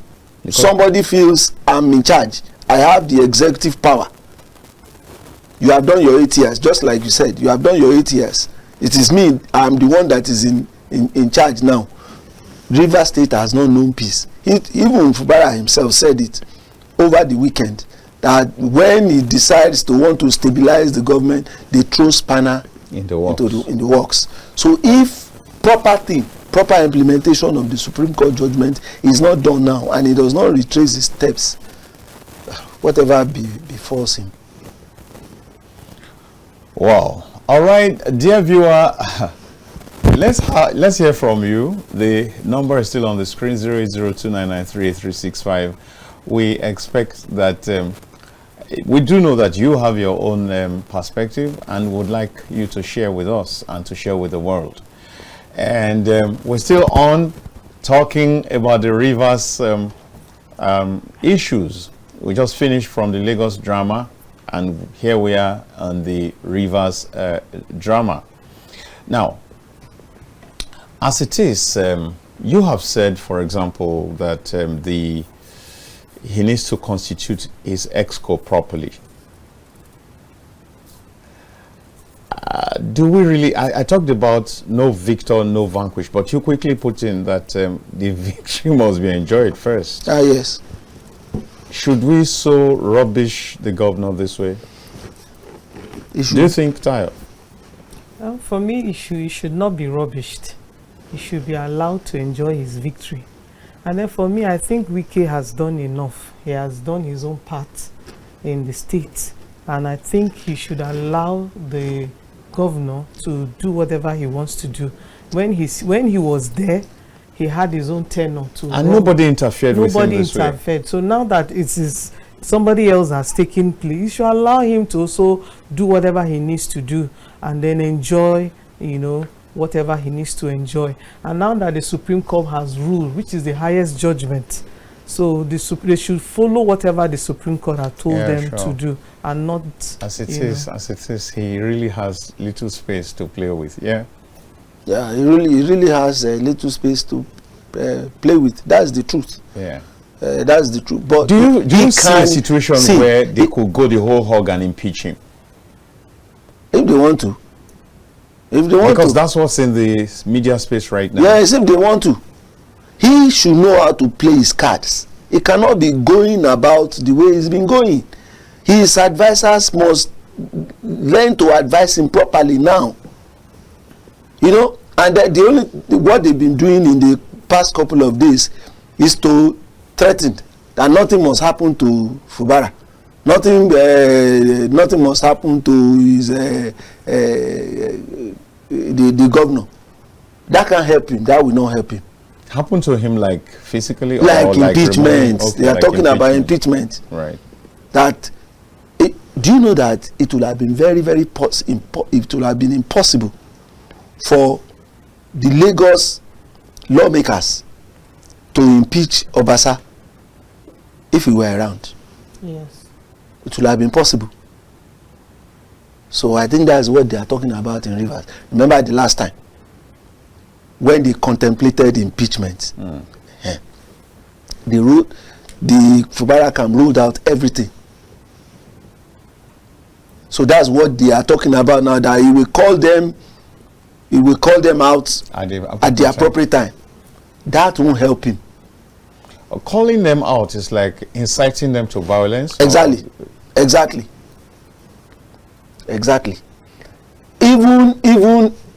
somebody feels I'm in charge, I have the executive power. You have done your 8 years, just like you said. You have done your 8 years. It is me. I'm the one that is in charge now. Rivers State has not known peace. Even Fubara himself said it over the weekend, that when he decides to want to stabilize the government, they throw spanner in the works. So if proper implementation of the Supreme Court judgment is not done now, and he does not retrace his steps, whatever befalls him. Wow. All right, dear viewer, let's hear from you. The number is still on the screen, 08029938365. We expect that we do know that you have your own perspective and would like you to share with us and to share with the world. And we're still on talking about the Rivers issues. We just finished from the Lagos drama, and here we are on the Rivers drama. Now, as it is, you have said, for example, that he needs to constitute his exco properly. Do we really? I talked about no victor, no vanquish, but you quickly put in that the victory must be enjoyed first. Yes. Should we so rubbish the governor this way? Do you think, Dayo? Well, for me, he should not be rubbished. He should be allowed to enjoy his victory. And then for me, I think Wike has done enough. He has done his own part in the state. And I think he should allow the governor to do whatever he wants to do. When he was there, he had his own tenure to and run. Nobody interfered with him Nobody interfered. So now that it is somebody else has taken place, you should allow him to also do whatever he needs to do and then enjoy, whatever he needs to enjoy. And now that the Supreme Court has ruled, which is the highest judgment, so they should follow whatever the Supreme Court has told them to do, and not as it is. He really has little space to play with. Yeah, he really has a little space to play with. That's the truth. Yeah, that's the truth. But do you see a situation where they could go the whole hog and impeach him if they want to? If they want because that's what's in the media space right now. Yes, if they want to. He should know how to play his cards. He cannot be going about the way he's been going. His advisors must learn to advise him properly now. You know, and what they've been doing in the past couple of days is to threaten that nothing must happen to Fubara. Nothing must happen to his the governor. That can't help him. That will not help him. Happen to him like physically, like or impeachment. Like they are talking about impeachment. Right. That do you know that it would have been very, very it would have been impossible for the Lagos lawmakers to impeach Obasa if he were around. Yes. It would have been possible. So I think that's what they are talking about in Rivers. Remember the last time when they contemplated impeachment, the Fubara camp ruled out everything. So that's what they are talking about now, that he will call them out at the appropriate time. That won't help him. Calling them out is like inciting them to violence. Exactly. Even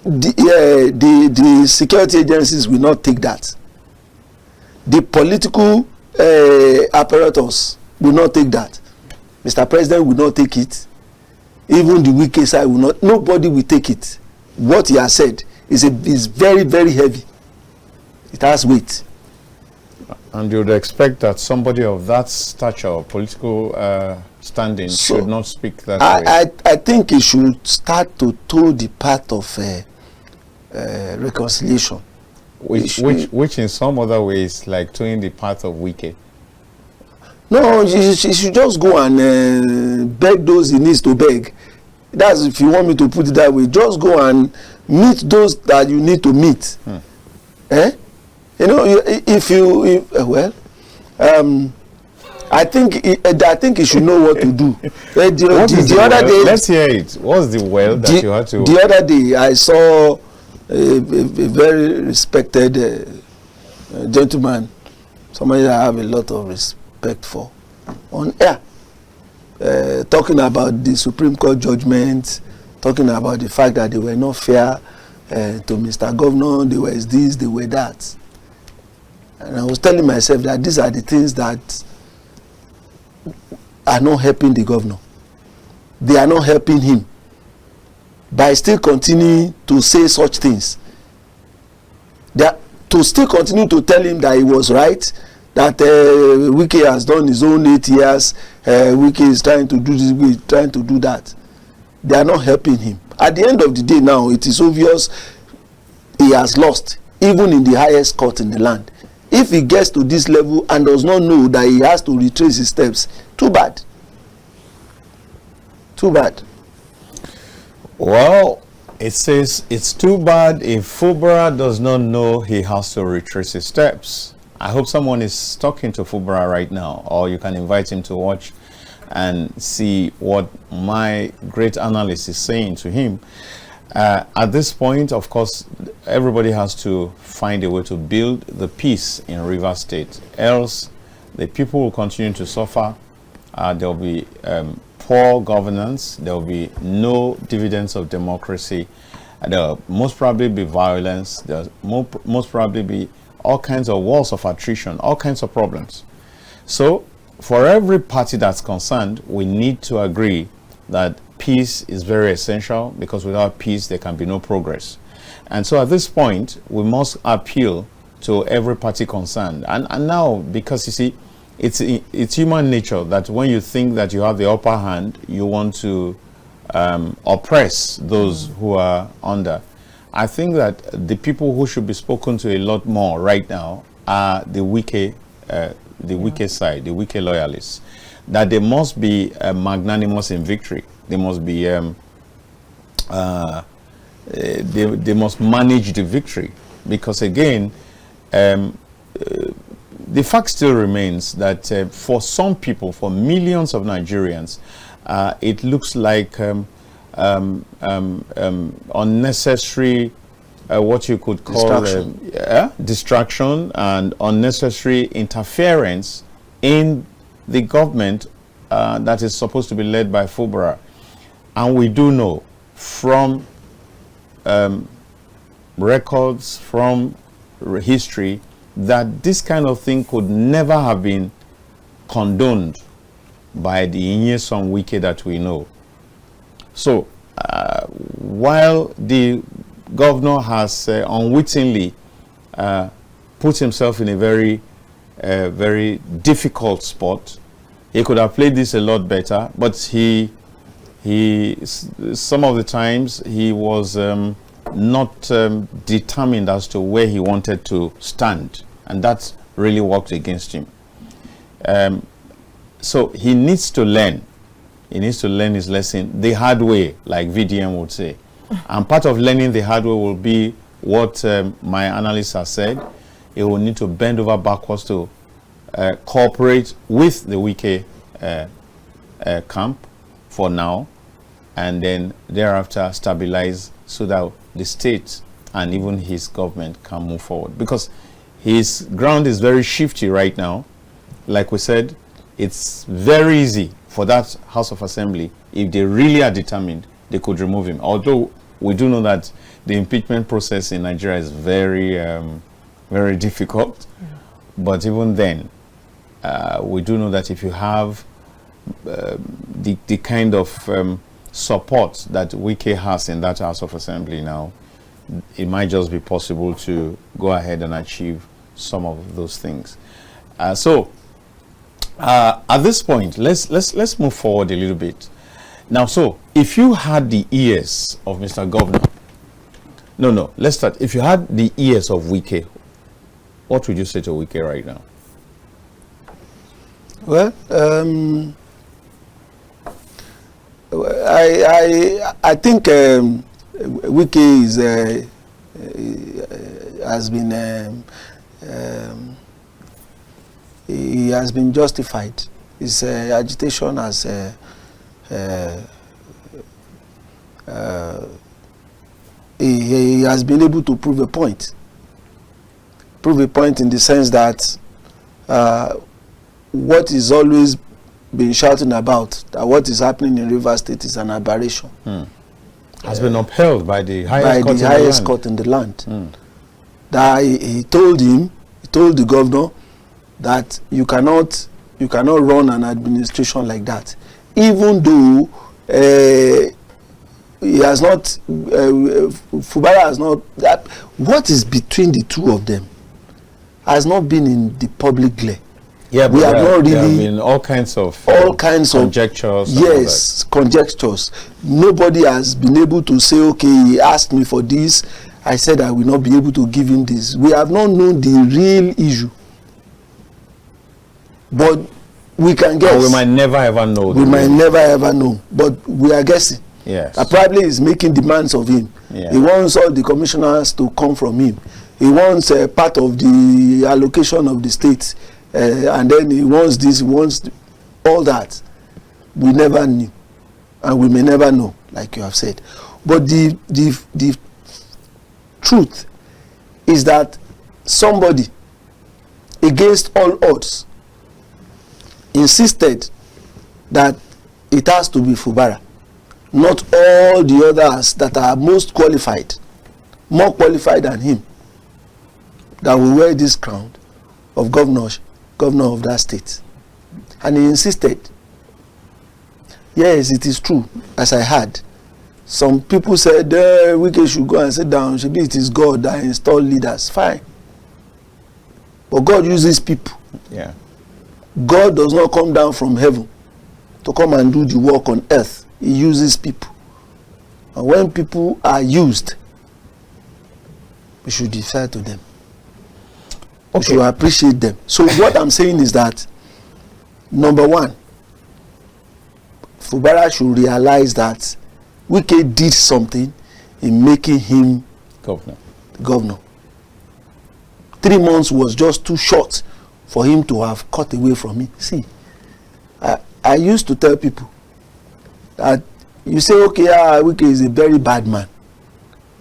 the security agencies will not take that. The political apparatus will not take that. Mr. President will not take it. Even the wicked side will not. Nobody will take it. What he has said is very, very heavy. It has weight. And you would expect that somebody of that stature, political standing, should not speak that way. I think he should start to toe the path of reconciliation. Which in some other ways like toeing the path of wicked. No, he should just go and beg those he needs to beg. That's if you want me to put it that way. Just go and meet those that you need to meet. You know, I think he should know what to do. The other day, let's hear it. What's the well that you had to? The other day, I saw a very respected gentleman, somebody I have a lot of respect for, on air, talking about the Supreme Court judgment, talking about the fact that they were not fair to Mr. Governor, they were this, they were that. And I was telling myself that these are the things that are not helping the governor. They are not helping him by still continuing to say such things. To still continue to tell him that he was right, that Wike has done his own 8 years, Wike is trying to do this, Wike is trying to do that. They are not helping him. At the end of the day now, it is obvious he has lost, even in the highest court in the land. If he gets to this level and does not know that he has to retrace his steps, too bad. Too bad. Well, it says it's too bad if Fubara does not know he has to retrace his steps. I hope someone is talking to Fubara right now, or you can invite him to watch and see what my great analyst is saying to him. At this point, of course, everybody has to find a way to build the peace in Rivers State. Else, the people will continue to suffer. There will be poor governance. There will be no dividends of democracy. There will most probably be violence. There will most probably be all kinds of wars of attrition, all kinds of problems. So, for every party that's concerned, we need to agree that peace is very essential, because without peace there can be no progress. And so at this point we must appeal to every party concerned, and now, because you see, it's human nature that when you think that you have the upper hand, you want to oppress those who are under. I think that the people who should be spoken to a lot more right now are the Wike side, the Wike loyalists. That they must be magnanimous in victory. They must be they must manage the victory, because again, the fact still remains that for some people, for millions of Nigerians, it looks like unnecessary, what you could call distraction and unnecessary interference in the government that is supposed to be led by Fubara. And we do know from records, from history, that this kind of thing could never have been condoned by the Inyesom Wike that we know. So while the governor has unwittingly put himself in a very difficult spot, he could have played this a lot better, but he some of the times he was not determined as to where he wanted to stand, and that really worked against him. So he needs to learn. He needs to learn his lesson the hard way, like VDM would say. And part of learning the hard way will be what my analyst has said. He will need to bend over backwards to cooperate with the Wike camp for now, and then thereafter stabilize so that the state and even his government can move forward. Because his ground is very shifty right now. Like we said, it's very easy for that House of Assembly, if they really are determined, they could remove him. Although we do know that the impeachment process in Nigeria is very, very difficult. Yeah. But even then, we do know that if you have the kind of support that Wike has in that House of Assembly now, it might just be possible to go ahead and achieve some of those things. So at this point, let's move forward a little bit. Now, so if you had the ears of Mr. Governor, no, let's start. If you had the ears of Wike, what would you say to Wike right now? Well, I think Wike is he has been justified. His agitation has he has been able to prove a point. Prove a point in the sense that what is always been shouting about, that what is happening in Rivers State is an aberration. Has been upheld by the highest court in the land. That he told the governor that you cannot run an administration like that, even though he has not, Fubara has not. What is between the two of them has not been in the public glare. Yeah, but we have not really. There have been all kinds of conjectures. Yes, conjectures. Nobody has been able to say, okay, he asked me for this, I said I will not be able to give him this. We have not known the real issue, but we can guess. And we might never ever know. We might never ever know, but we are guessing. Yes. Probably is making demands of him. Yeah. He wants all the commissioners to come from him. He wants part of the allocation of the state. And then he wants this, he wants all that. We never knew, and we may never know, like you have said. But the truth is that somebody, against all odds, insisted that it has to be Fubara, not all the others that are most qualified, more qualified than him, that will wear this crown of governor of that state. And he insisted. Yes, it is true, as I heard. Some people said, Wike should go and sit down. Maybe it is God that installed leaders. Fine. But God uses people. Yeah. God does not come down from heaven to come and do the work on earth. He uses people. And when people are used, we should defer to them. We should appreciate them. So what I'm saying is that, number one, Fubara should realize that Wike did something in making him governor. 3 months was just too short for him to have cut away from me. See, I used to tell people that you say, okay, Wike is a very bad man.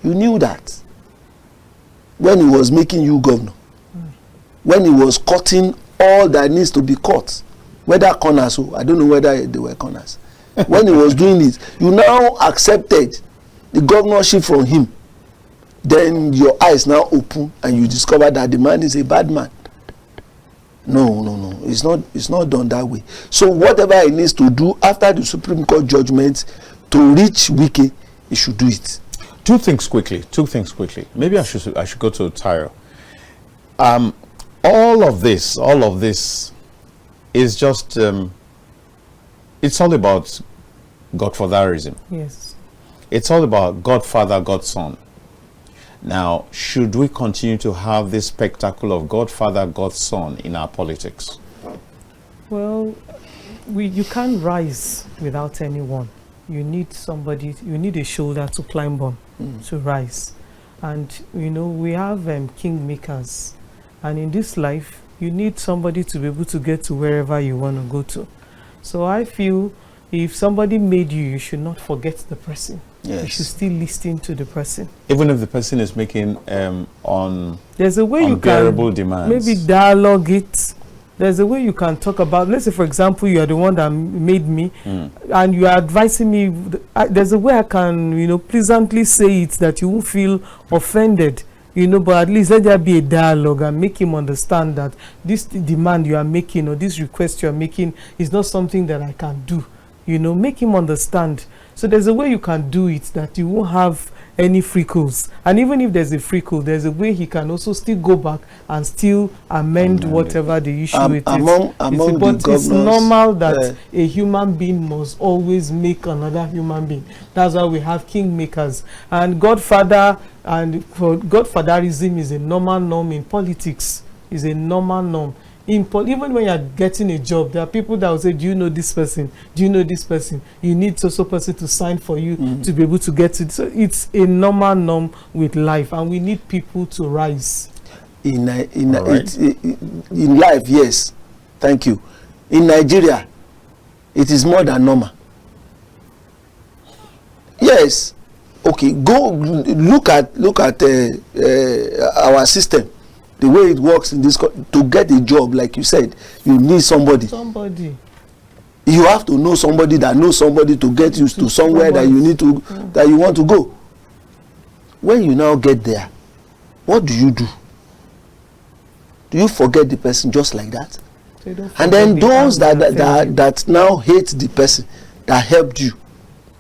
You knew that when he was making you governor, when he was cutting all that needs to be cut, whether corners, I don't know whether they were corners. When he was doing it, you now accepted the governorship from him. Then your eyes now open and you discover that the man is a bad man. No. It's not done that way. So whatever he needs to do after the Supreme Court judgment to reach Wike, he should do it. Two things quickly. Maybe I should go to Dayo. All of this is just it's all about godfatherism. Yes. It's all about Godfather, Godson. Now, should we continue to have this spectacle of Godfather, Godson in our politics? Well, you can't rise without anyone. You need somebody, you need a shoulder to climb on, to rise. And, we have kingmakers. And in this life, you need somebody to be able to get to wherever you want to go to. So I feel if somebody made you, you should not forget the person. Yes. You should still listen to the person. Even if the person is making there's a way unbearable you can demands. Maybe dialogue it. There's a way you can talk about, let's say for example, you are the one that made me and you are advising me. There's a way I can, pleasantly say it that you won't feel offended. But at least let there be a dialogue and make him understand that this demand you are making or this request you are making is not something that I can do. Make him understand. So there's a way you can do it that you won't have any freckles. And even if there's a freckle, there's a way he can also still go back and still amend whatever the issue it is. But it's normal that a human being must always make another human being. That's why we have kingmakers. And Godfather and Godfatherism is a normal norm in politics. Is a normal norm. Even when you're getting a job, there are people that will say, do you know this person? Do you know this person? You need so person to sign for you to be able to get it. So it's a normal norm with life, and we need people to rise. In life, yes. Thank you. In Nigeria, it is more than normal. Yes. Okay, go look at our system. The way it works in this to get a job, like you said, you need somebody. You have to know somebody that knows somebody to get you to somewhere that you need to that you want to go. When you now get there, what do you do? Do you forget the person just like that? And then those that now hate the person that helped you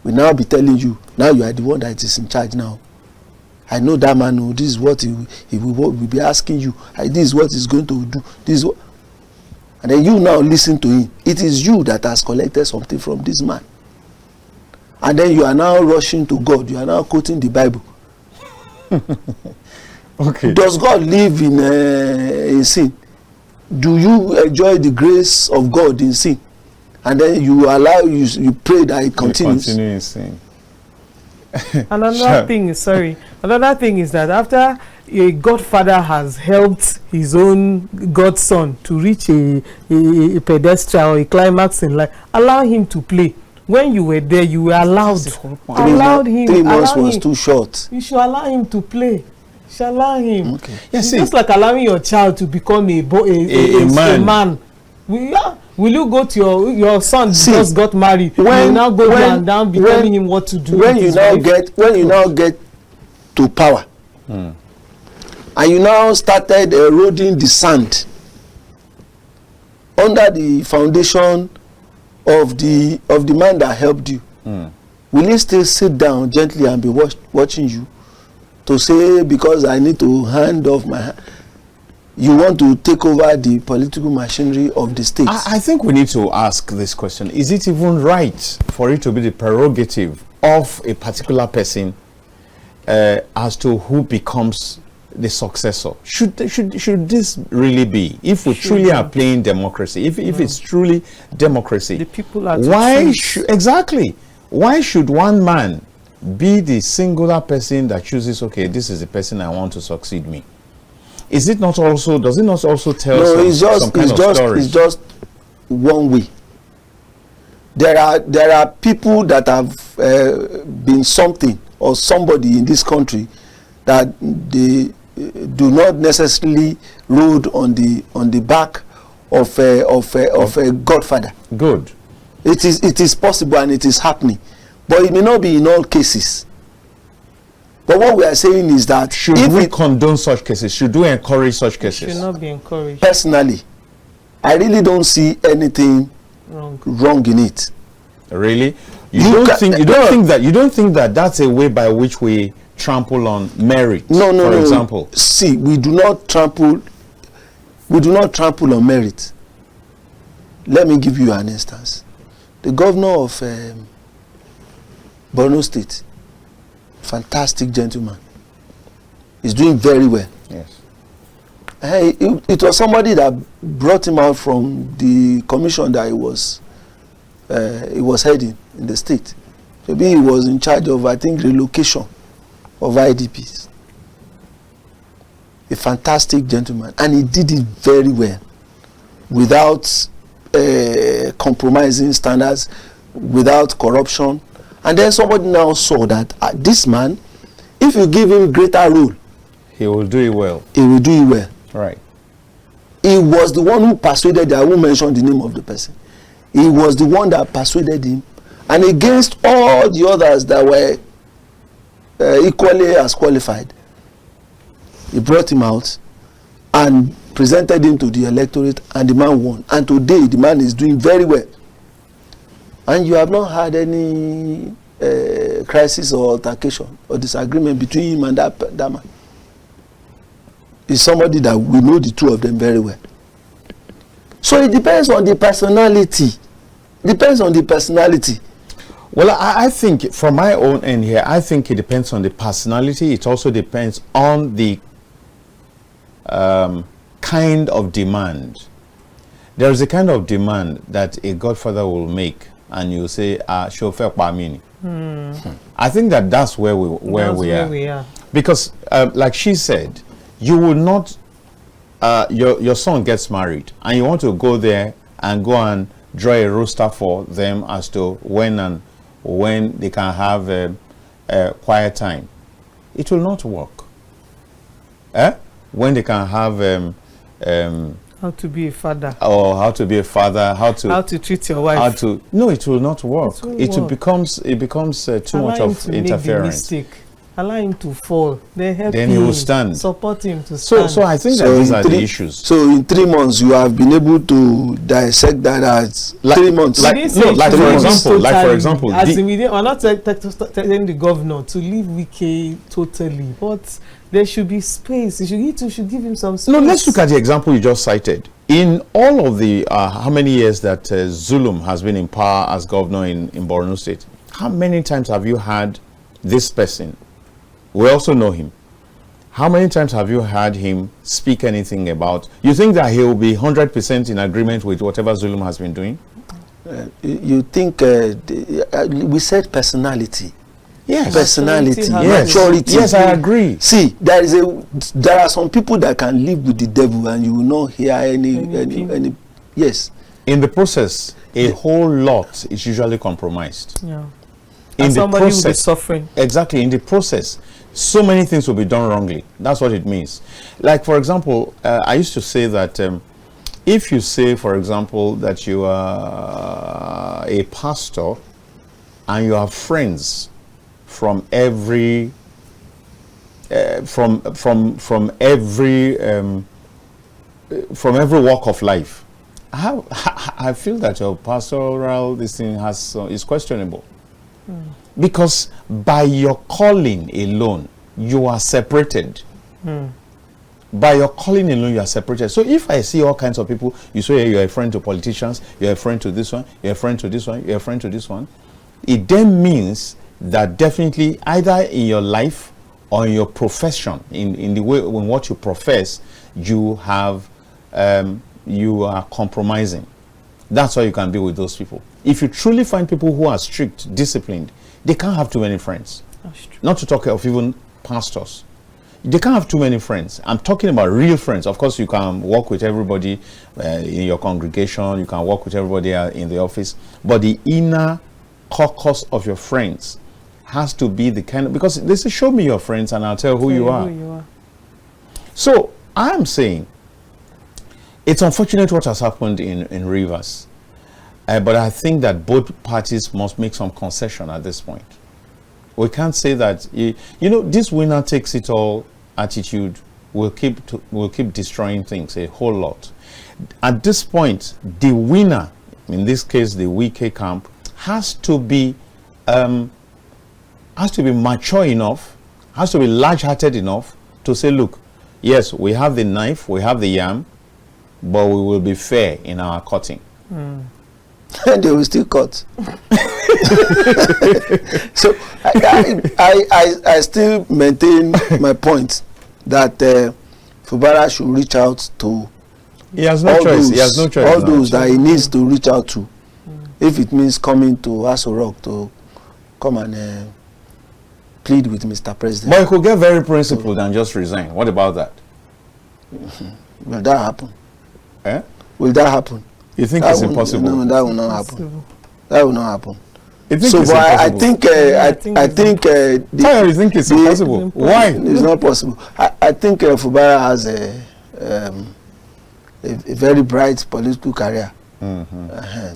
will now be telling you, now you are the one that is in charge now. I know that man. This is what he will be asking you. This is what he's going to do. This is what, and then you now listen to him. It is you that has collected something from this man. And then you are now rushing to God. You are now quoting the Bible. Okay. Does God live in sin? Do you enjoy the grace of God in sin? And then you pray that it continues. Continue in sin. Another thing is that after a godfather has helped his own godson to reach a pedestal or a climax in life, allow him to play. When you were there, you were allowed him. 3 months was too short. You should allow him to play. You should allow him. Okay. It's just like allowing your child to become a man. Will you go to your son just got married? You now go down telling him what to do. When you now get to power, and you now started eroding the sand under the foundation of the man that helped you, will he still sit down gently and be watching you to say, because I need to hand off my hand? You want to take over the political machinery of the state? I think we need to ask this question. Is it even right for it to be the prerogative of a particular person as to who becomes the successor? Should this really be? If we truly are playing democracy, if it's truly democracy, the people are why exactly? Why should one man be the singular person that chooses, okay, this is the person I want to succeed me? Is it not also, does it not also tell some kind of story? It's just one way. There are people that have been something or somebody in this country that they do not necessarily rode on the back of a godfather. Good. It is possible and it is happening, but it may not be in all cases. But what we are saying is that should we condone such cases? Should we encourage such cases? Should not be encouraged. Personally, I really don't see anything wrong in it. Really? You don't think that that's a way by which we trample on merit? No. For example, see, we do not trample on merit. Let me give you an instance. The governor of Borno State, fantastic gentleman, is doing very well. Yes. It was somebody that brought him out from the commission that he was heading in the state. Maybe he was in charge of, I think, relocation of IDPs. A fantastic gentleman, and he did it very well, without compromising standards, without corruption. And then somebody now saw that this man, if you give him greater role, he will do it well. He will do it well. Right. He was the one who persuaded. I won't mention the name of the person. He was the one that persuaded him, and against all the others that were equally as qualified, he brought him out and presented him to the electorate, and the man won. And today the man is doing very well, and you have not had any crisis or altercation or disagreement between him and that man. Is somebody that we know the two of them very well. So it depends on the personality. Depends on the personality. Well, I think from my own end here, I think it depends on the personality. It also depends on the kind of demand. There is a kind of demand that a godfather will make, and you say, "Chauffeur Pamini." I think that's where we are. Because, like she said, you will not. Your son gets married, and you want to go there and go and draw a roster for them as to when they can have a quiet time. It will not work. When they can have how to be a father, or how to be a father, how to treat your wife. No, it will not work. It becomes too much of interference. Allow him to fall. Then he will stand. Support him to stand. So I think that these are the issues. So in 3 months, you have been able to dissect that as 3 months. For example, we're not telling the governor to leave Wike totally, but there should be space. You should give him some space. No, let's look at the example you just cited. In all of the how many years that Zulum has been in power as governor in Borno State, how many times have you had this person? We also know him. How many times have you heard him speak anything about? You think that he will be 100% in agreement with whatever Zulum has been doing? You think we said personality? Yes. Personality, yes. Maturity. Yes, I agree. See, there are some people that can live with the devil, and you will not hear any. Yes. In the process, a whole lot is usually compromised. Yeah. In the somebody process, will be suffering. Exactly. In the process, so many things will be done wrongly. That's what it means. Like, for example, I used to say that if you say, for example, that you are a pastor and you have friends from every from every walk of life, I feel that your pastoral this thing is questionable. Because by your calling alone, you are separated. By your calling alone, you are separated. So if I see all kinds of people, you say you're a friend to politicians, you're a friend to this one, you're a friend to this one, you're a friend to this one, it then means that definitely either in your life or in your profession, in the way, in what you profess, you have, you are compromising. That's why you can be with those people. If you truly find people who are strict, disciplined, they can't have too many friends. Not to talk of even pastors. They can't have too many friends. I'm talking about real friends. Of course, you can work with everybody in your congregation. You can work with everybody in the office. But the inner caucus of your friends has to be the kind of, because they say, show me your friends and I'll tell who you are. So I'm saying it's unfortunate what has happened in Rivers. But I think that both parties must make some concession at this point. We can't say that, you know, this winner takes it all attitude will keep destroying things a whole lot. At this point, the winner, in this case the Wike camp, has to be mature enough, has to be large-hearted enough to say, look, yes, we have the knife, we have the yam, but we will be fair in our cutting. And they will still cut. So I still maintain my point that Fubara should reach out to he has no choice. He has no choice. All those that he needs to reach out to. If it means coming to Aso Rock to come and plead with Mr. President. But he could get very principled and just resign. What about that? Will that happen? Eh? Will that happen? You think it's impossible? No, that will not happen. That will not happen. You think so, it's but impossible? I think you think it's impossible? Why? It's not possible. I think Fubara has a very bright political career.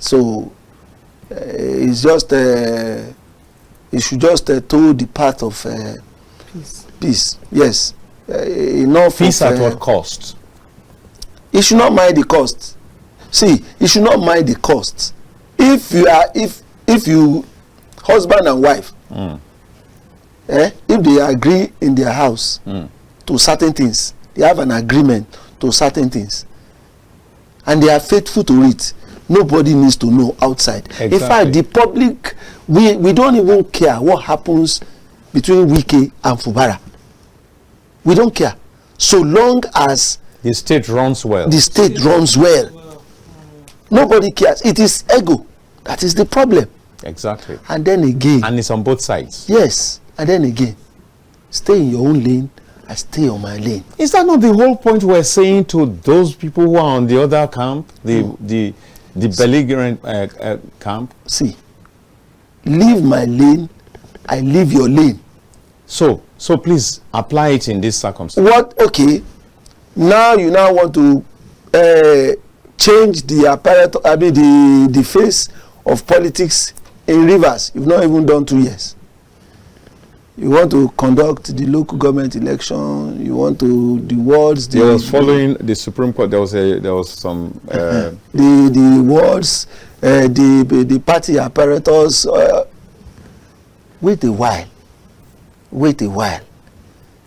So it's just he should just toe the path of peace. Yes, enough. Peace at what cost? He should not mind the cost. See, he should not mind the cost. If you husband and wife, if they agree in their house to certain things, they have an agreement to certain things, and they are faithful to it, nobody needs to know outside. Exactly. In fact, the public, we don't even care what happens between Wike and Fubara. We don't care, so long as the state runs well. The state runs well. Nobody cares. It is ego that is the problem. Exactly. And then again, and it's on both sides. Yes. And then again, stay in your own lane. I stay on my lane. Is that not the whole point we're saying to those people who are on the other camp, the belligerent camp? See, leave my lane, I leave your lane. So please apply it in this circumstance. What? Okay. Now you want to change the apparatus, the face of politics in Rivers. You've not even done 2 years. You want to conduct the local government election. You want to the wards. There was following the Supreme Court. There was some the wards, the party apparatus. Wait a while. Wait a while.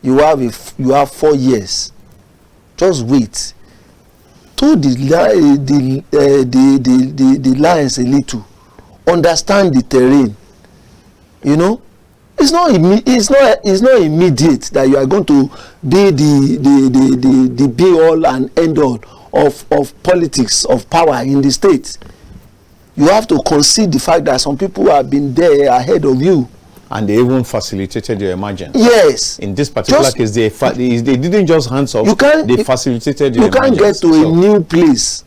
You have 4 years. Just wait. To the lines a little. Understand the terrain. You know, it's not immediate that you are going to be the be all and end all of politics, of power in the state. You have to concede the fact that some people have been there ahead of you. And they even facilitated your emergence. Yes. In this particular case, they didn't just hands off. They facilitated your emergence. You can't get to a new place,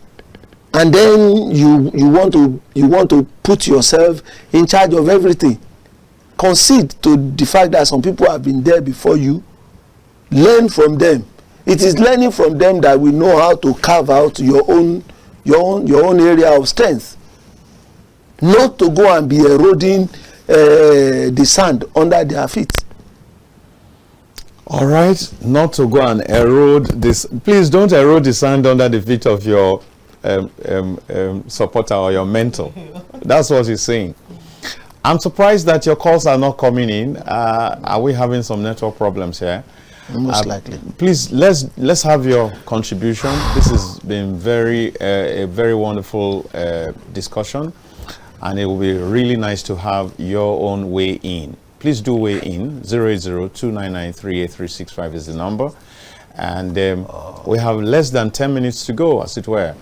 and then you want to put yourself in charge of everything. Concede to the fact that some people have been there before you. Learn from them. It is learning from them that we know how to carve out your own area of strength. Not to go and be eroding the sand under their feet. All right, not to go and erode this. Please don't erode the sand under the feet of your supporter or your mentor. That's what he's saying. I'm surprised that your calls are not coming in. Are we having some network problems here? Most likely. Please let's have your contribution. This has been a very wonderful discussion. And it will be really nice to have your own way in. please do weigh in. 080-299-38365 is the number. And we have less than 10 minutes to go, as it were.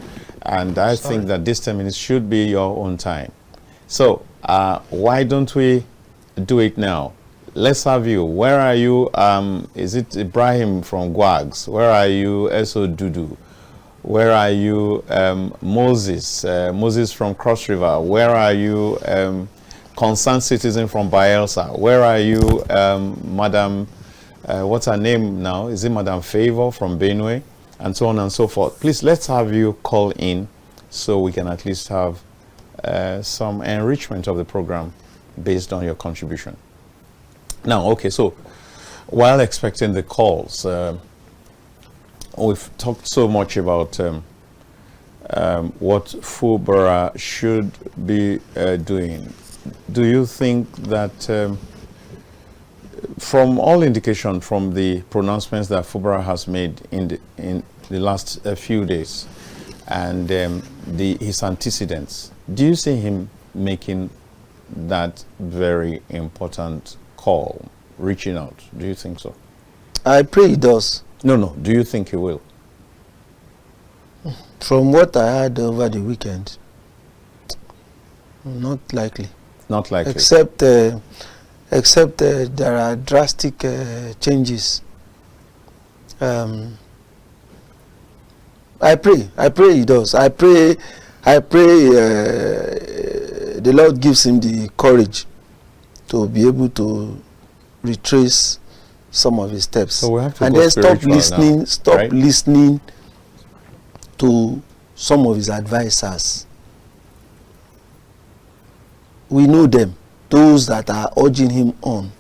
And I think that this 10 minutes should be your own time. So why don't we do it now? Let's have you. Where are you? Is it Ibrahim from Gwags? Where are you, Eso Dudu? Where are you, Moses? Moses from Cross River. Where are you, concerned citizen from Bayelsa? Where are you, Madam, what's her name now? Is it Madam Favor from Benue? And so on and so forth. Please, let's have you call in so we can at least have some enrichment of the program based on your contribution. Now, okay, so while expecting the calls, we've talked so much about what FUBARA should be doing. Do you think that, from all indication from the pronouncements that FUBARA has made in the last few days and his antecedents, do you see him making that very important call, reaching out? Do you think so? I pray he does. No. Do you think he will? From what I heard over the weekend, not likely. Not likely. Except there are drastic changes. I pray he does. I pray the Lord gives him the courage to be able to retrace some of his steps. So we have to and go then stop listening listening to some of his advisors. We know them, those that are urging him on.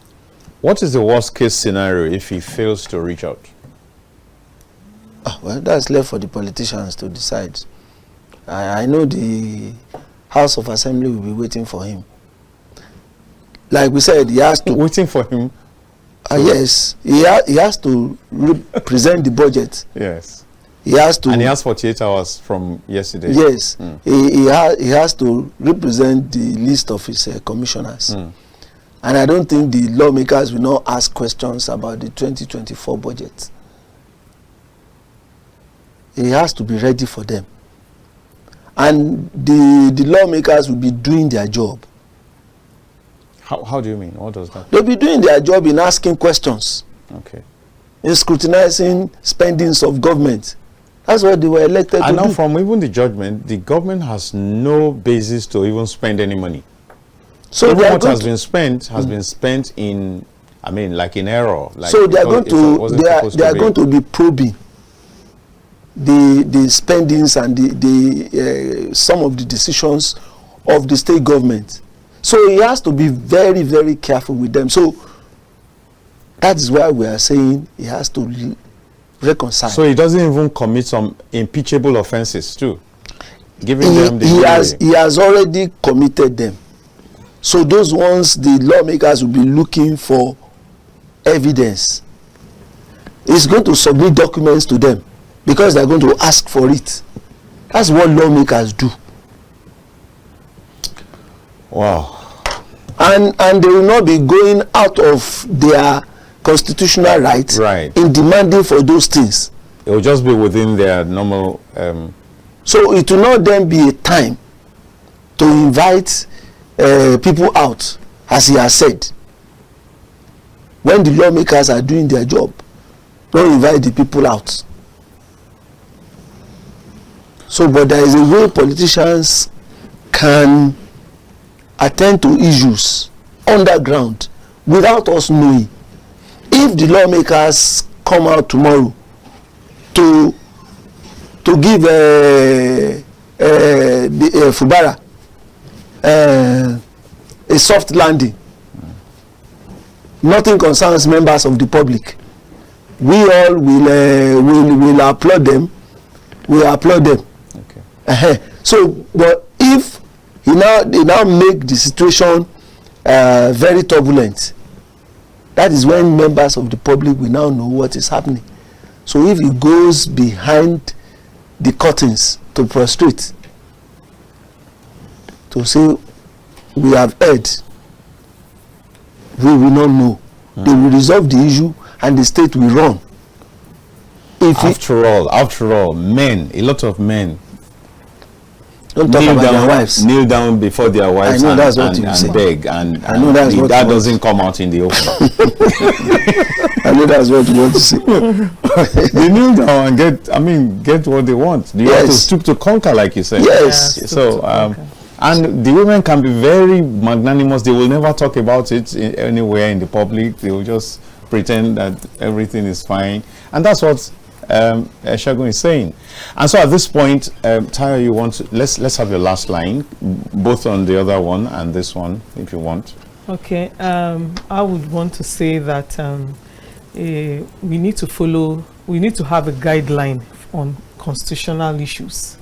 What is the worst case scenario if he fails to reach out? Well, that's left for the politicians to decide. I know the House of Assembly will be waiting for him. Like we said, he has to... Waiting for him? Yes. He has to present the budget. Yes. He has to... And he has 48 hours from yesterday. Yes. He has to represent the list of his commissioners. And I don't think the lawmakers will not ask questions about the 2024 budget. He has to be ready for them. And the lawmakers will be doing their job. How do you mean? What does that mean? They'll be doing their job in asking questions. Okay. In scrutinizing spendings of government. That's what they were elected to do. And now from even the judgment, the government has no basis to even spend any money. So even what has been spent has been spent in, I mean, like in error. Like so they are going to be probing the spendings and the some of the decisions of the state government. So he has to be very, very careful with them. So that is why we are saying he has to reconcile. So he doesn't even commit some impeachable offenses too, giving them the he has already committed them. So those ones, the lawmakers will be looking for evidence. He's going to submit documents to them because they're going to ask for it. That's what lawmakers do. Wow. And they will not be going out of their constitutional rights in demanding for those things. It will just be within their normal... So it will not then be a time to invite people out, as he has said. When the lawmakers are doing their job, don't invite the people out. So, but there is a way politicians can attend to issues underground without us knowing. If the lawmakers come out tomorrow to give the FUBARA a soft landing, nothing concerns members of the public. We all will applaud them. We applaud them. Okay. So, but if they now make the situation very turbulent, that is when members of the public will now know what is happening. So if he goes behind the curtains to prostrate, to say, we have heard, we will not know. They will resolve the issue and the state will run. After all, men, a lot of men don't talk about their wives. Kneel down before their wives and beg, and that doesn't come out in the open. I know that's what you want to say. They kneel down and get what they want. You have to stoop to conquer, like you said. Yes. So and the women can be very magnanimous. They will never talk about it anywhere in the public. They will just pretend that everything is fine, and that's what Segun is saying. And so at this point, Tayo, you want to, let's have your last line, both on the other one and this one, if you want. Okay. I would want to say that we need to have a guideline on constitutional issues,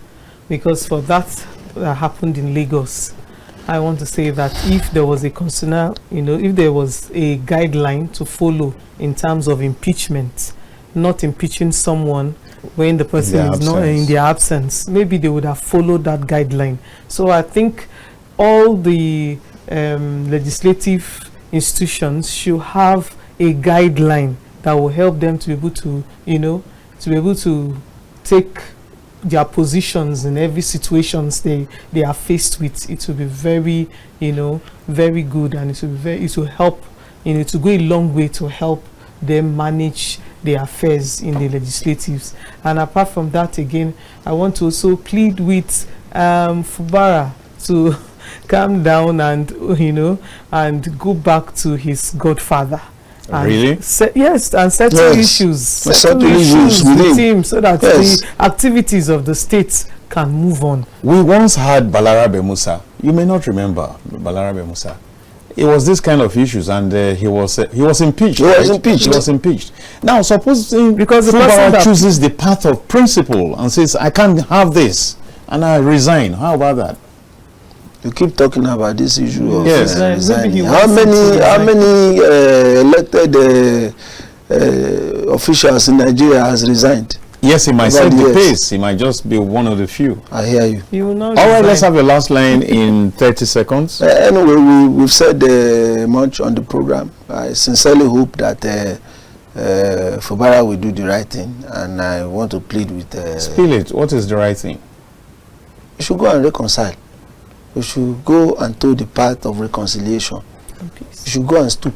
because for that happened in Lagos, I want to say that if there was a constitutional, if there was a guideline to follow in terms of impeachment, not impeaching someone when the person is not in their absence, maybe they would have followed that guideline. So I think all the legislative institutions should have a guideline that will help them to be able to take their positions in every situations they are faced with. It will be very very good, and it will help to go a long way to help them manage their affairs in the legislatives. And apart from that, again, I want to also plead with Fubara to calm down and and go back to his godfather. Really? Yes, and settle issues with him, so that the activities of the state can move on. We once had Balarabe Musa. You may not remember Balarabe Musa. It was this kind of issues, and he was impeached. He was impeached. Now, supposing because the person chooses the path of principle and says, "I can't have this," and I resign. How about that? You keep talking about this issue of resigning. How many elected officials in Nigeria has resigned? Yes, he might set the pace. He might just be one of the few. I hear you. You will not All right, let's have your last line in 30 seconds. Anyway, we've said much on the program. I sincerely hope that Fubara will do the right thing, and I want to plead with... Spill it. What is the right thing? You should go and reconcile. You should go and toe the path of reconciliation. You should go and stoop.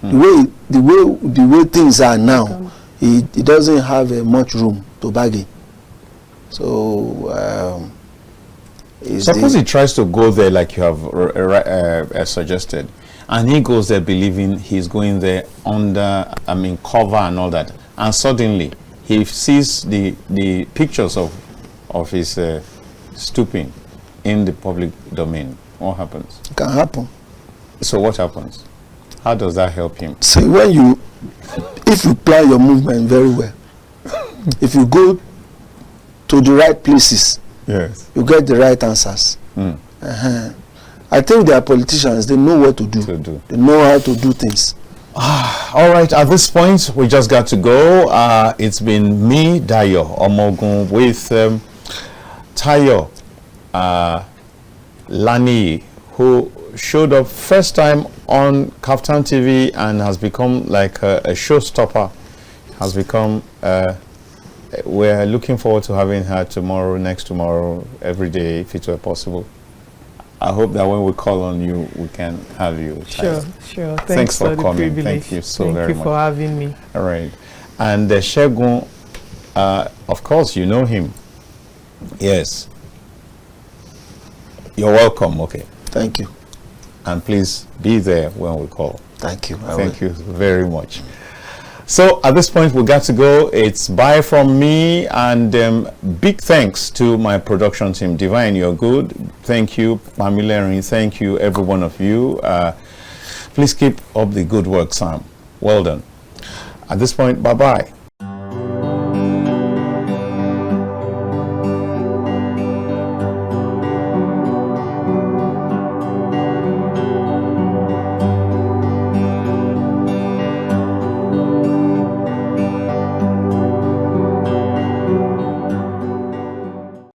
The way things are now, it doesn't have much room to bargain. So suppose he tries to go there like you have suggested, and he goes there believing he's going there under cover and all that, and suddenly he sees the pictures of his stooping in the public domain. What happens? It can happen. So what happens? How does that help him? See, if you plan your movement very well, if you go to the right places, yes, you get the right answers. I think they are politicians. They know what to do. They know how to do things. All right, at this point, we just got to go. It's been me, Dayo Omoogun, with Tayo Laniyi, who showed up first time on KAFTAN TV and has become like a showstopper. Has become we're looking forward to having her tomorrow, next tomorrow, every day, if it were possible. I hope that when we call on you, we can have you. Sure. Thanks for coming. Thank you so very much. Thank you for having me. All right. And Segun, of course, you know him. Yes. You're welcome. Okay. Thank you. And please be there when we call. Thank you. Thank you very much. So at this point, we got to go. It's bye from me, and big thanks to my production team. Divine, you're good. Thank you, Pamela. Thank you, every one of you. Please keep up the good work, Sam. Well done. At this point, bye-bye.